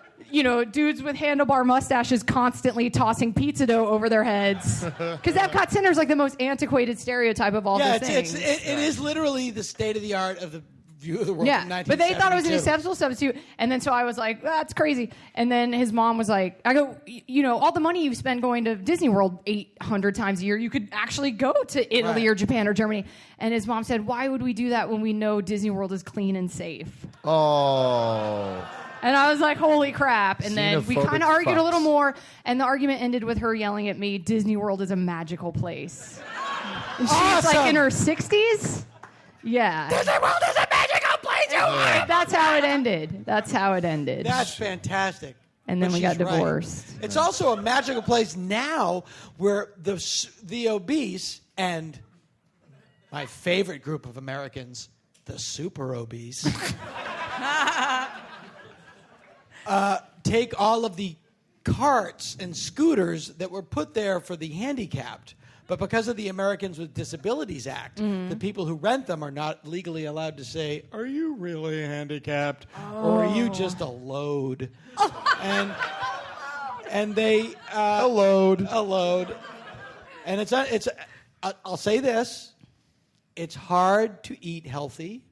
dudes with handlebar mustaches constantly tossing pizza dough over their heads. Because Epcot Center is like the most antiquated stereotype of all the things. It is literally the state of the art of the view of the world from 1972. But they thought it was an acceptable substitute. And then so I was like, that's crazy. And then his mom was like, I go, all the money you've spent going to Disney World 800 times a year, you could actually go to Italy or Japan or Germany. And his mom said, why would we do that when we know Disney World is clean and safe? Oh. And I was like, holy crap. And then we kind of argued a little fucks. more, and the argument ended with her yelling at me, Disney World is a magical place. And she's like in her 60s? Yeah. Disney World is a magical place. That's how it ended. That's fantastic. And then But we got she's right. divorced. It's also a magical place now where the obese and my favorite group of Americans, the super obese, take all of the carts and scooters that were put there for the handicapped. But because of the Americans with Disabilities Act, the people who rent them are not legally allowed to say, are you really handicapped? Or are you just a load? And they... a load. And I'll say this. It's hard to eat healthy.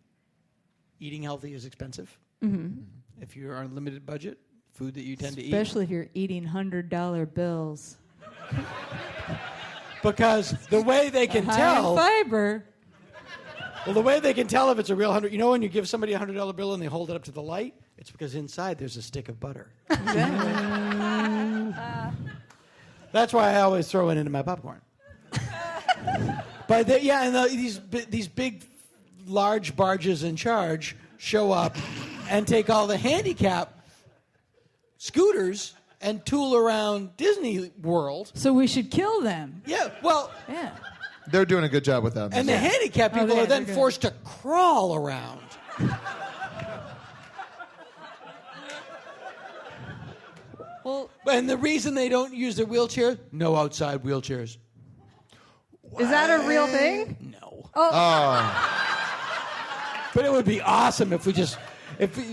Eating healthy is expensive. Mm-hmm. If you're on a limited budget, food that you tend to eat. Especially if you're eating $100 bills. Because the way they can tell... fiber. Well, the way they can tell if it's a real $100... when you give somebody a $100 bill and they hold it up to the light, it's because inside there's a stick of butter. That's why I always throw it into my popcorn. But these big, large barges in charge show up and take all the handicap scooters and tool around Disney World. So we should kill them. Yeah, well... Yeah. They're doing a good job with that. And the handicapped people are then forced to crawl around. Well, and the reason they don't use their wheelchair, no outside wheelchairs. Is that a real thing? No. Oh. But it would be awesome if we just...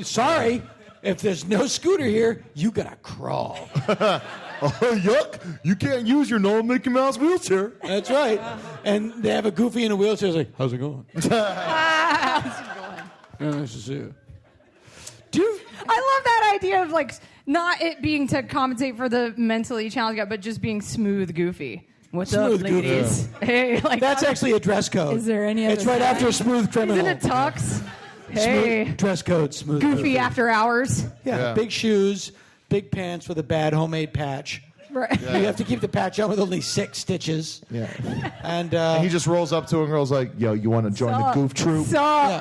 Sorry, if there's no scooter here, you gotta crawl. Oh, yuck. You can't use your normal Mickey Mouse wheelchair. That's right. And they have a Goofy in a wheelchair. It's like, how's it going? How's it going? Nice to see you. I love that idea of like not it being to compensate for the mentally challenged guy, but just being smooth Goofy. What's Smooth up, Goofy. ladies? Hey, like That's actually a dress code. Is there any other It's right time? after Smooth Criminal. Isn't it tux? Hey, Smooth, dress code, Smooth Goofy after hours. Yeah, big shoes, big pants with a bad homemade patch. Right. Yeah. You have to keep the patch on with only 6 stitches. Yeah. And he just rolls up to a girl's like, yo, you want to join the goof troop? Totally.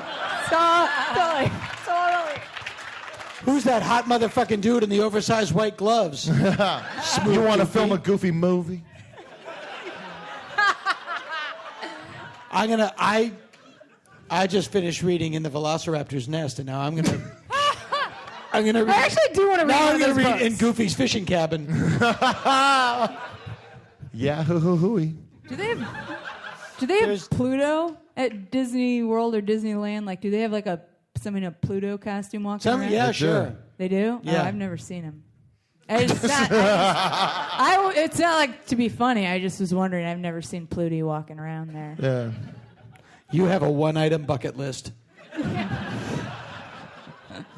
Who's that hot motherfucking dude in the oversized white gloves? You want to film a Goofy movie? I just finished reading In the Velociraptor's Nest, and now I'm gonna read. I actually do want to read Now one I'm of gonna those read books. In Goofy's Fishing Cabin. Yeah, hooey. Do they have Pluto at Disney World or Disneyland? Like, do they have like somebody in a Pluto costume walking around? Yeah, sure. They do? Yeah. Oh, I've never seen him. It's not like to be funny. I just was wondering. I've never seen Pluto walking around there. Yeah. You have a one-item bucket list.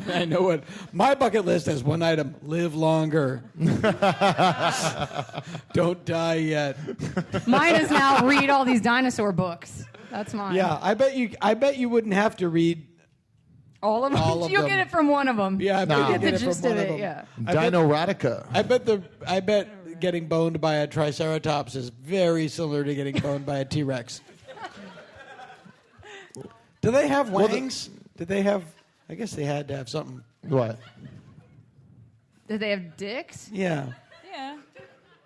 I know what my bucket list has. One item: live longer. Don't die yet. Mine is now read all these dinosaur books. That's mine. Yeah, I bet you wouldn't have to read all of them. You'll get it from one of them. Yeah, I bet you you'll get the get it gist from of one it. of Yeah. Dino-ratica. I bet getting boned by a triceratops is very similar to getting boned by a T-Rex. Do they have wangs? Did they have? I guess they had to have something. What? Did they have dicks? Yeah. Yeah.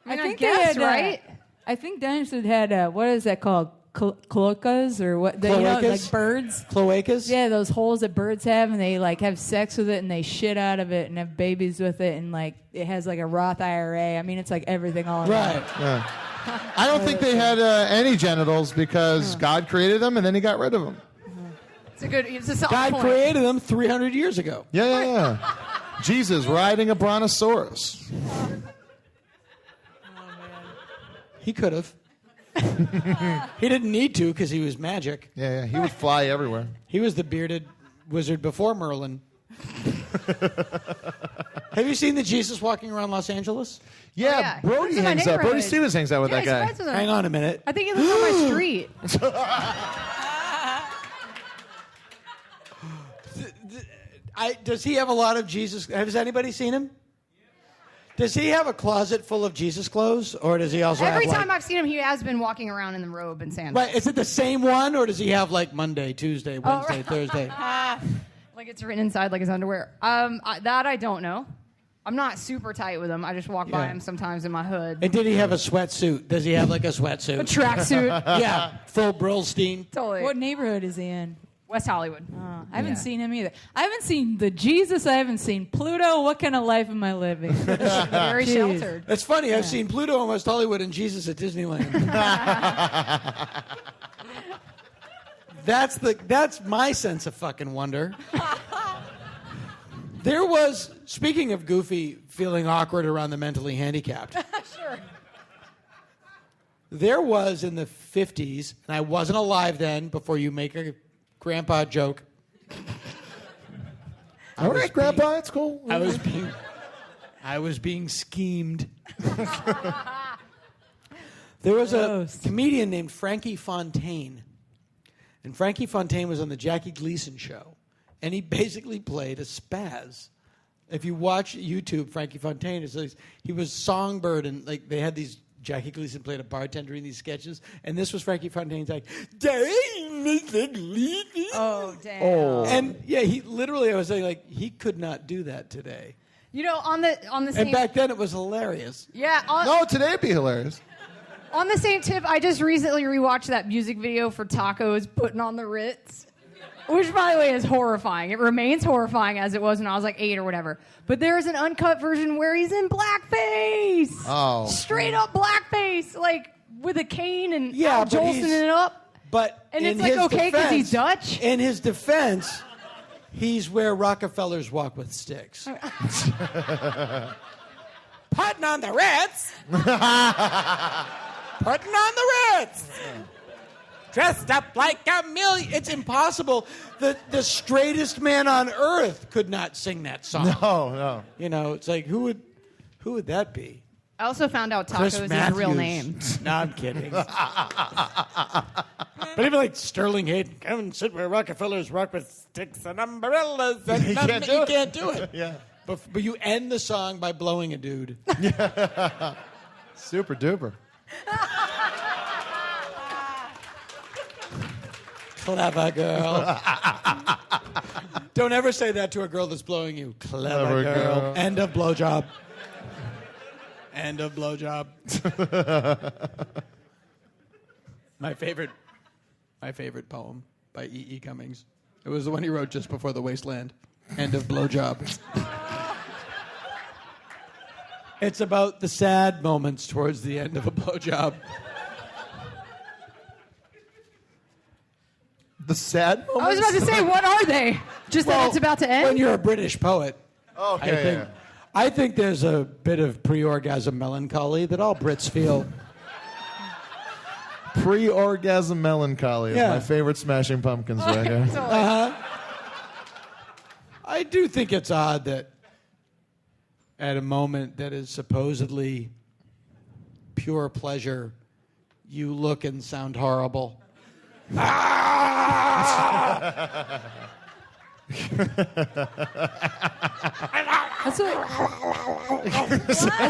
I think guess, they had, right? I think Dinosaur had, what is that called? Cloacas or what? You know, like birds. Cloacas? Yeah, those holes that birds have, and they like have sex with it, and they shit out of it, and have babies with it, and like it has like a Roth IRA. I mean, it's like everything all in Right. one. Yeah. I don't think they had any genitals because God created them and then he got rid of them. It's a solid God point. created them 300 years ago. Yeah. Jesus riding a brontosaurus. He could have. He didn't need to because he was magic. Yeah, he would fly everywhere. He was the bearded wizard before Merlin. Have you seen the Jesus walking around Los Angeles? Yeah, He Brody lives in my hangs out. Brody neighborhood. Stevens hangs out with that he's guy. friends with him. Hang on a minute. I think he lives on my street. Does he have a lot of Jesus? Has anybody seen him? Does he have a closet full of Jesus clothes, or does he also Every have time like, I've seen him, he has been walking around in the robe and sandals. Right, is it the same one, or does he have like Monday, Tuesday, Wednesday, right. Thursday? Like it's written inside like his underwear. That I don't know. I'm not super tight with him. I just walk by Yeah. him sometimes in my hood. And did he have a sweatsuit? Does he have like a sweatsuit? A tracksuit. Yeah, full Brillstein. Totally. What neighborhood is he in? West Hollywood. I haven't seen him either. I haven't seen the Jesus. I haven't seen Pluto. What kind of life am I living? Very Jeez. sheltered. It's funny. I've seen Pluto in West Hollywood and Jesus at Disneyland. That's my sense of fucking wonder. There was, speaking of Goofy feeling awkward around the mentally handicapped. Sure. There was in the 50s, and I wasn't alive then. Before you make a grandpa joke. All right, Grandpa, it's cool. I was being schemed. There was a comedian named Frankie Fontaine. And Frankie Fontaine was on the Jackie Gleason show. And he basically played a spaz. If you watch YouTube, Frankie Fontaine, he was Songbird, and like they had these, Jackie Gleason played a bartender in these sketches, and this was Frankie Fontaine's like, Oh, damn. and yeah, he literally, I was saying, like, he could not do that today. You know, on the same. And back then it was hilarious. Yeah. No, today it'd be hilarious. On the same tip, I just recently rewatched that music video for Tacos putting on the Ritz, which, by the way, is horrifying. It remains horrifying as it was when I was like 8 or whatever. But there is an uncut version where he's in blackface. Oh. Straight up blackface, like with a cane and Yeah, but Jolsoning it up. But And in it's like, his okay, 'cause he's defense- Dutch? In his defense, he's where Rockefellers walk with sticks. Putting on the Ritz. Putting on the Ritz. Dressed up like a million. It's impossible. The straightest man on earth could not sing that song. No. You know, it's like, who would that be? I also found out Chris Tacos is Matthews. his real name. No, I'm kidding. But even like Sterling Hayden, come and sit where Rockefellers rock with sticks and umbrellas. And You can't do you it. can't do it. Yeah. But you end the song by blowing a dude. Super duper. Clever girl. Don't ever say that to a girl that's blowing you. Clever girl. End of blowjob. End of blowjob. My favorite poem by E.E. Cummings. It was the one he wrote just before The Wasteland. End of blowjob. It's about the sad moments towards the end of a blowjob. The sad moments? I was about to say, what are they? Just that it's about to end? When you're a British poet. Okay. I think there's a bit of pre-orgasm melancholy that all Brits feel. Pre-orgasm melancholy is Yeah. my favorite Smashing Pumpkins record. I do think it's odd that at a moment that is supposedly pure pleasure, you look and sound horrible.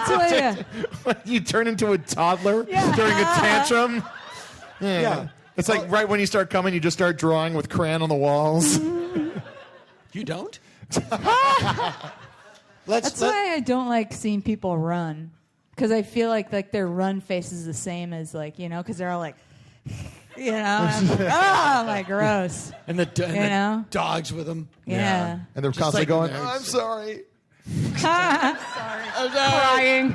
That's what You turn into a toddler Yeah. during a tantrum. Yeah. It's like right when you start coming, you just start drawing with crayon on the walls. You don't? That's why I don't like seeing people run. because I feel like their run face is the same as because they're all like, I'm like, gross. And the dogs with them. Yeah. And they're Just constantly like going, there. I'm sorry. Crying.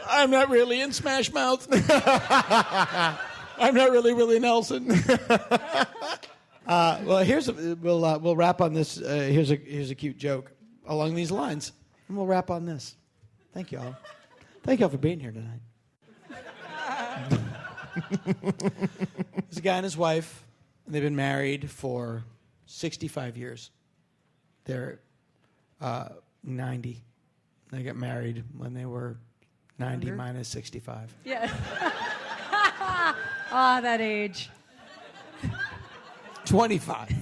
I'm not really in Smash Mouth. I'm not really Willie Nelson. Well, we'll wrap on this. Here's a cute joke along these lines, and we'll wrap on this. Thank you all. Thank you all for being here tonight. There's a guy and his wife, and they've been married for 65 years. They're 90. They got married when they were 90 minus 65. Yeah. That age. 25.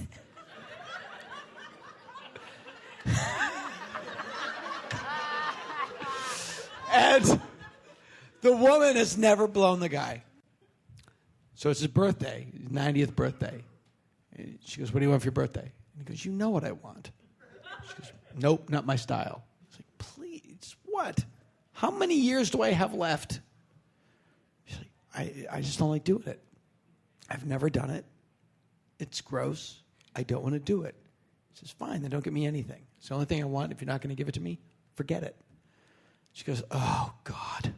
And the woman has never blown the guy. So it's his birthday, his 90th birthday. And she goes, what do you want for your birthday? And he goes, you know what I want. She goes, nope, not my style. He's like, please, what? How many years do I have left? She's like, I just don't like doing it. I've never done it. It's gross. I don't want to do it. He says, fine, then don't give me anything. It's the only thing I want. If you're not going to give it to me, forget it. She goes, oh, God.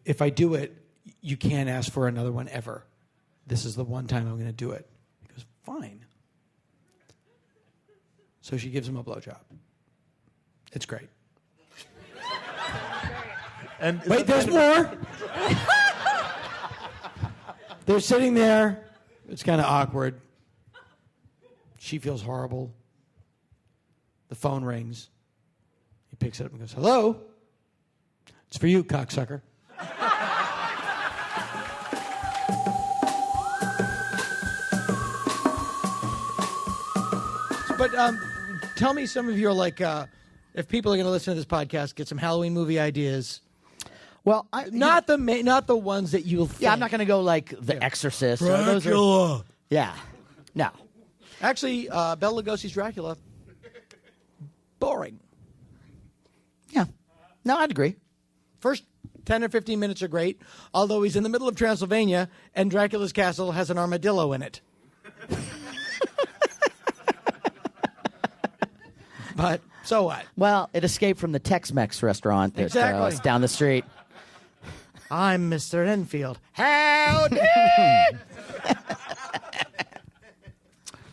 If I do it, you can't ask for another one ever. This is the one time I'm going to do it. He goes, fine. So she gives him a blowjob. It's great. And wait, there's more. They're sitting there. It's kind of awkward. She feels horrible. The phone rings. He picks it up and goes, hello? It's for you, cocksucker. But tell me some of your, if people are going to listen to this podcast, get some Halloween movie ideas. Well, not the ones that you'll think. Yeah, I'm not going to go like The Exorcist. Dracula. Yeah. No. Actually, Bela Lugosi's Dracula, boring. Yeah. No, I'd agree. First 10 or 15 minutes are great, although he's in the middle of Transylvania and Dracula's castle has an armadillo in it. But so what? Well, it escaped from the Tex-Mex restaurant that was down the street. I'm Mr. Enfield. Howdy!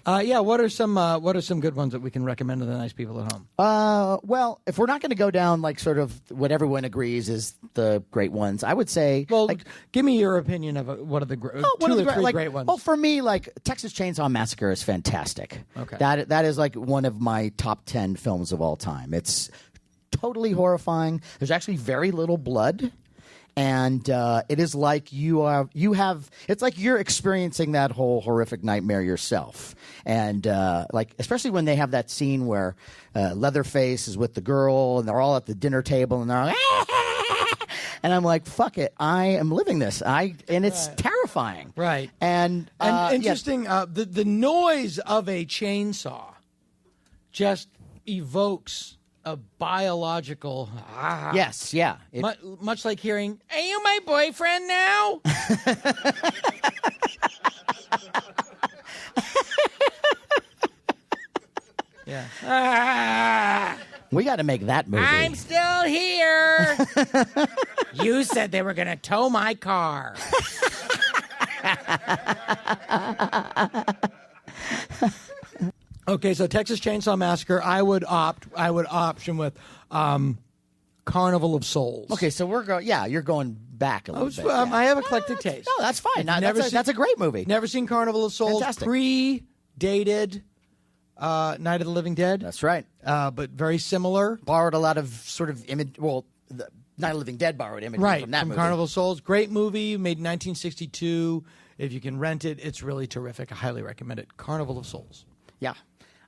What are some good ones that we can recommend to the nice people at home? Well, if we're not going to go down like sort of what everyone agrees is the great ones, I would say. Well, give me your opinion of what are the two or three great ones. Well, for me, like Texas Chainsaw Massacre is fantastic. Okay, that is like one of my top 10 films of all time. It's totally horrifying. There's actually very little blood. And it is like it's like you're experiencing that whole horrific nightmare yourself. And especially when they have that scene where Leatherface is with the girl and they're all at the dinner table and they're like, and I'm like, fuck it, I am living this. And it's terrifying. Right. And interesting, the noise of a chainsaw just evokes a biological yes, yeah. Much like hearing, "Are you my boyfriend now?" Yeah. We got to make that movie. I'm still here. You said they were going to tow my car. Okay, so Texas Chainsaw Massacre, I would option with Carnival of Souls. Okay, so you're going back a little bit. I have eclectic taste. No, that's fine. That's a great movie. Never seen Carnival of Souls. Fantastic. Predated Night of the Living Dead. That's right. But very similar. Borrowed a lot of sort of image. Well, the Night of the Living Dead borrowed imagery from that movie. Carnival of Souls. Great movie, made in 1962. If you can rent it, it's really terrific. I highly recommend it. Carnival of Souls. Yeah.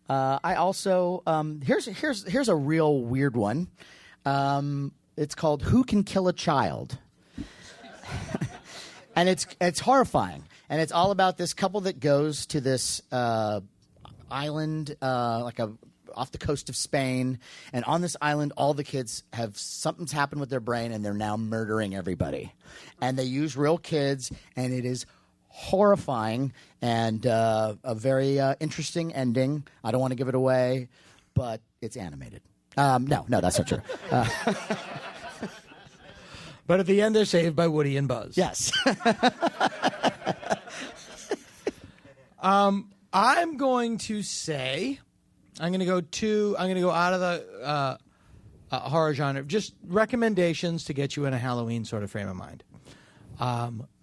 I also here's a real weird one. It's called Who Can Kill a Child? And it's horrifying. And it's all about this couple that goes to this island, like a off the coast of Spain. And on this island, all the kids have something's happened with their brain, and they're now murdering everybody. And they use real kids, and it is horrifying and a very interesting ending. I don't want to give it away, but it's animated. No, that's not true. But at the end, they're saved by Woody and Buzz. Yes. I'm going to say, I'm going to go out of the horror genre. Just recommendations to get you in a Halloween sort of frame of mind.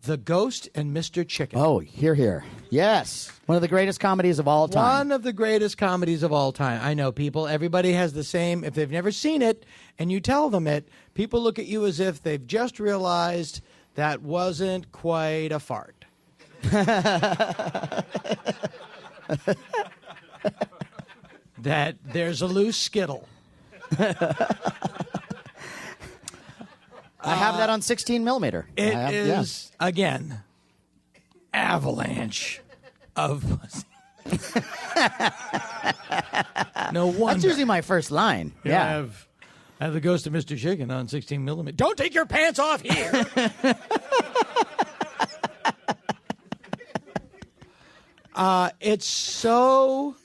The Ghost and Mr. Chicken. Oh, hear. Yes. One of the greatest comedies of all time. One of the greatest comedies of all time. I know people, everybody has the same, if they've never seen it and you tell them it, people look at you as if they've just realized that wasn't quite a fart. That there's a loose skittle. I have that on 16 millimeter. It is, again, avalanche of pussy. No wonder. That's usually my first line. I have the Ghost of Mr. Chicken on 16 millimeter. Don't take your pants off here. It's so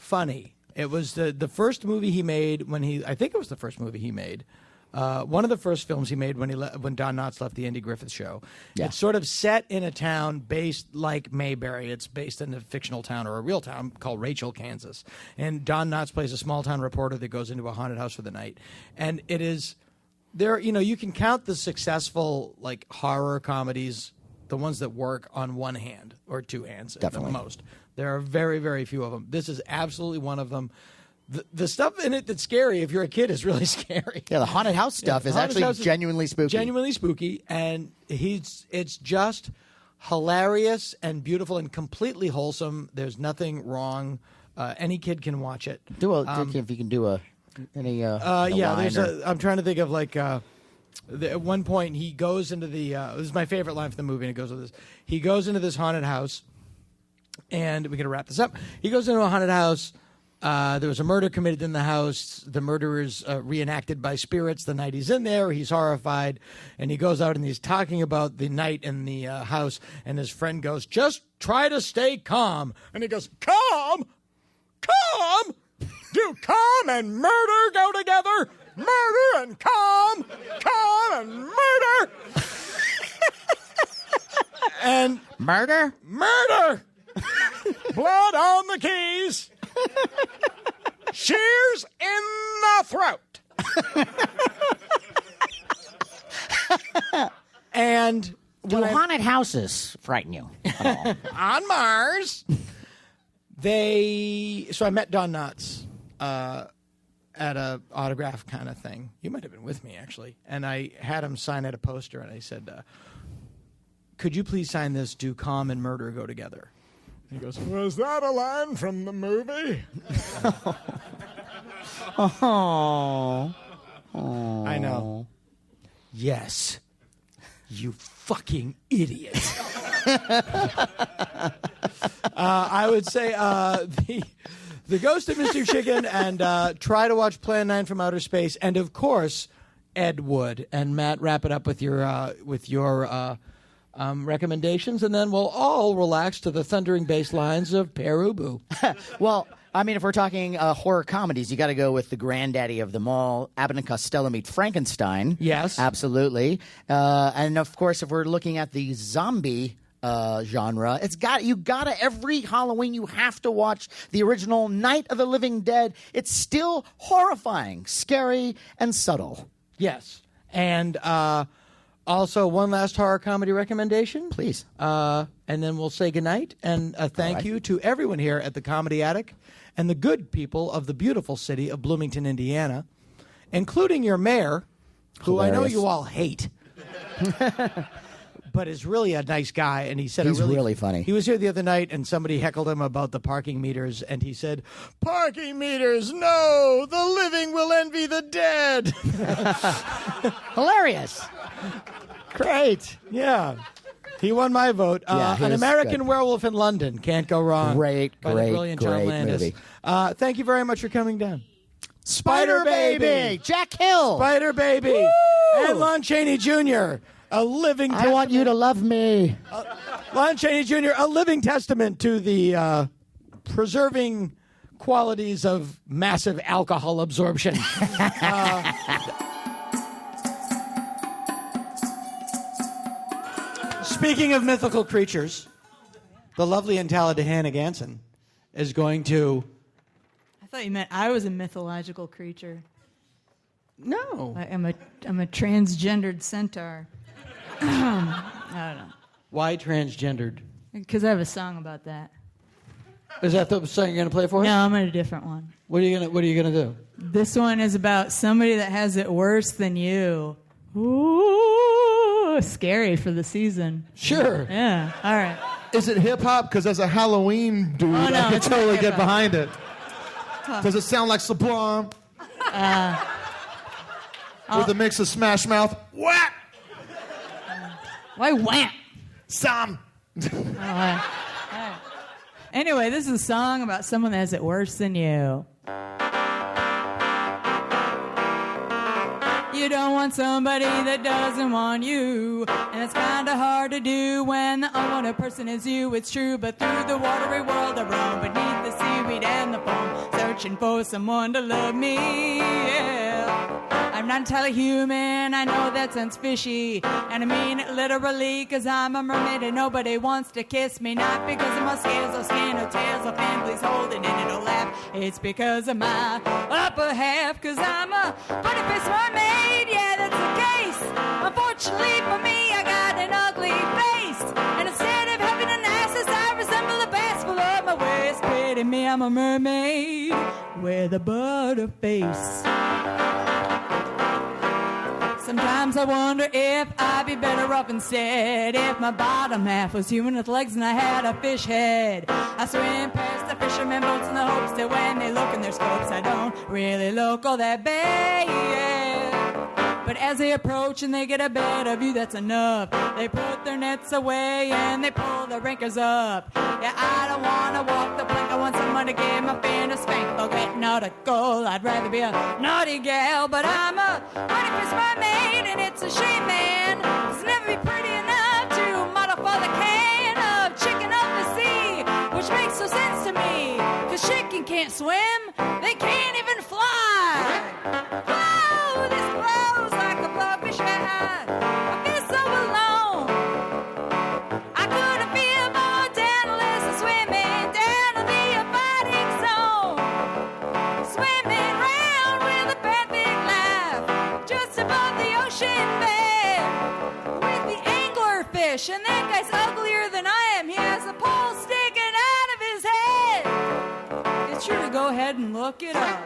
funny. It was the first movie he made I think it was the first movie he made. One of the first films he made when Don Knotts left the Andy Griffith Show. Yeah. It's sort of set in a town based like Mayberry. It's based in a fictional town or a real town called Rachel, Kansas. And Don Knotts plays a small town reporter that goes into a haunted house for the night. And it is there. You can count the successful like horror comedies, the ones that work, on one hand or two hands. Definitely. At the most. There are very, very few of them. This is absolutely one of them. The stuff in it that's scary, if you're a kid, is really scary. Yeah, the haunted house stuff is actually genuinely spooky. Genuinely spooky, and it's just hilarious and beautiful and completely wholesome. There's nothing wrong. Any kid can watch it. If you can do any I'm trying to think of like at one point he goes into the this is my favorite line from the movie, and it goes with this. He goes into this haunted house, and we're gonna wrap this up. He goes into a haunted house. There was a murder committed in the house. The murderer's reenacted by spirits the night he's in there. He's horrified, and he goes out and he's talking about the night in the house, and his friend goes, "Just try to stay calm." And he goes, "Calm? Calm? Do calm and murder go together? Murder and calm? Calm and murder?" And murder? Murder! Blood on the keys. Shears in the throat. And do haunted houses frighten you at all? On Mars, so I met Don Knotts at a autograph kind of thing. You might have been with me, actually. And I had him sign at a poster, and I said, "Could you please sign this? Do calm and murder go together?" He goes, "Was that a line from the movie?" Oh. I know. Yes. You fucking idiot. I would say the Ghost of Mr. Chicken, and try to watch Plan 9 from Outer Space, and of course Ed Wood. And Matt, wrap it up with your recommendations, and then we'll all relax to the thundering bass lines of Perubu. Well, I mean, if we're talking horror comedies, you got to go with the granddaddy of them all, Abbott and Costello Meet Frankenstein. Yes. Absolutely. And, of course, if we're looking at the zombie genre, every Halloween you have to watch the original Night of the Living Dead. It's still horrifying, scary, and subtle. Yes. And also, one last horror comedy recommendation. Please. And then we'll say goodnight. And thank you to everyone here at the Comedy Attic and the good people of the beautiful city of Bloomington, Indiana, including your mayor, who Hilarious. I know you all hate, but is really a nice guy. And he said he's really funny. He was here the other night, and somebody heckled him about the parking meters, and he said, "Parking meters, no! The living will envy the dead." Hilarious. Great. Yeah. He won my vote. Yeah, he An was American good. Werewolf in London. Can't go wrong. Great, by the brilliant John Landis. movie. Thank you very much for coming down. Spider Baby! Jack Hill! Spider Baby! Woo! And Lon Chaney Jr., a living I want you to love me. Lon Chaney Jr., a living testament to the preserving qualities of massive alcohol absorption. Speaking of mythical creatures, the lovely and talented Hannah Gansen is going to... I thought you meant I was a mythological creature. No. I'm a transgendered centaur. I don't know. Why transgendered? Because I have a song about that. Is that the song you're going to play for us? No, I'm in a different one. What are you gonna do? This one is about somebody that has it worse than you. Ooh, scary for the season. Sure. Yeah. All right. Is it hip hop? Because as a Halloween dude, Oh, no, I can it's not totally get hip-hop. behind it. Does it sound like Sublime? With a mix of Smash Mouth? What? Why wham? Some. Anyway, this is a song about someone that has it worse than you. You don't want somebody that doesn't want you. And it's kind of hard to do when the unwanted person is you. It's true, but through the watery world I roam beneath the seaweed and the foam, searching for someone to love me. Yeah. I'm not entirely human, I know that sounds fishy. And I mean it literally, cause I'm a mermaid and nobody wants to kiss me. Not because of my scales or skin or tails or fin, please hold it and it'll laugh. It's because of my upper half, cause I'm a funny-faced mermaid. Yeah, that's the case. Unfortunately for me, I got an ugly face. And instead of having an ass, I resemble a bass below my waist. Pity me, I'm a mermaid with a butter face. Sometimes I wonder if I'd be better off instead if my bottom half was human with legs and I had a fish head. I swim past the fishermen boats in the hopes that when they look in their scopes I don't really look all that bad. But as they approach and they get a better view, that's enough. They put their nets away and they pull their anchors up. Yeah, I don't want to walk the plank. I want someone to give my fin a spank. They'll get nautical. I'd rather be a naughty gal, but I'm a funny-faced mermaid, and it's a shame, man. It's never be pretty enough to model for the can of chicken of the sea, which makes no sense to me, cause chicken can't swim. They can't even fly. Oh, this blows like a blowfish hat. I feel so alone. I couldn't feel more down unless I'm swimming down to the aquatic zone. Swimming round with a bad big laugh, just above the ocean bed. With the anglerfish, and that guy's uglier than I am. He has a pole sticking out of his head. It's true, go ahead and look it up.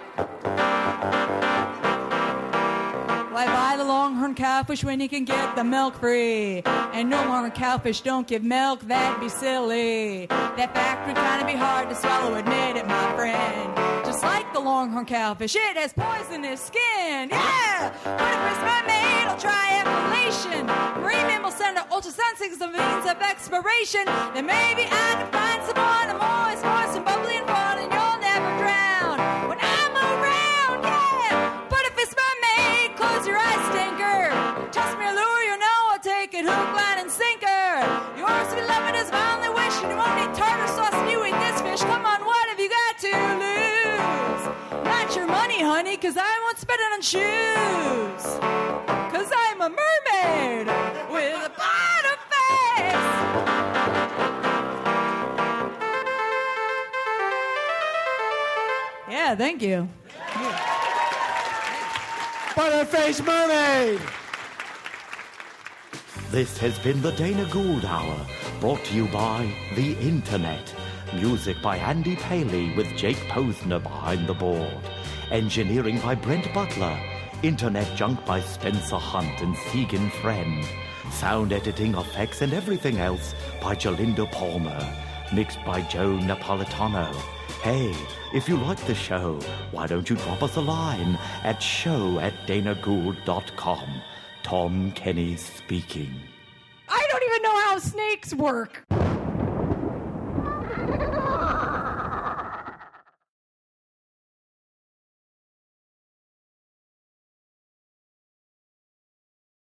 Why buy the longhorn cowfish when you can get the milk free? And no longhorn cowfish don't give milk, that'd be silly. That fact would kind of be hard to swallow, admit it, my friend. Just like the longhorn cowfish, it has poisonous skin. Yeah! What if it's mermaid? I'll try appellation. Marine mammal send out ultrasound signals of means of expiration. Then maybe I can find someone moist, and bubbly and fun, and you'll never drown when I'm around. Yeah! But if it's mermaid, close your eyes, stinker. Toss me a lure, you know I'll take it hook, line, and sinker. Yours to be loved is my only wish, and you won't eat tartar sauce and you eat this fish. Come on, what have you got to lose? Not your money, honey, cause I won't spend it on shoes. Cause I'm a mermaid with a butter face. Yeah, thank you. Butterface mermaid! This has been the Dana Gould Hour, brought to you by the Internet. Music by Andy Paley with Jake Posner behind the board. Engineering by Brent Butler. Internet junk by Spencer Hunt and Segan Friend. Sound editing, effects, and everything else by Jalinda Palmer. Mixed by Joe Napolitano. Hey, if you like the show, why don't you drop us a line at show@danagould.com. Tom Kenny speaking. I don't even know how snakes work.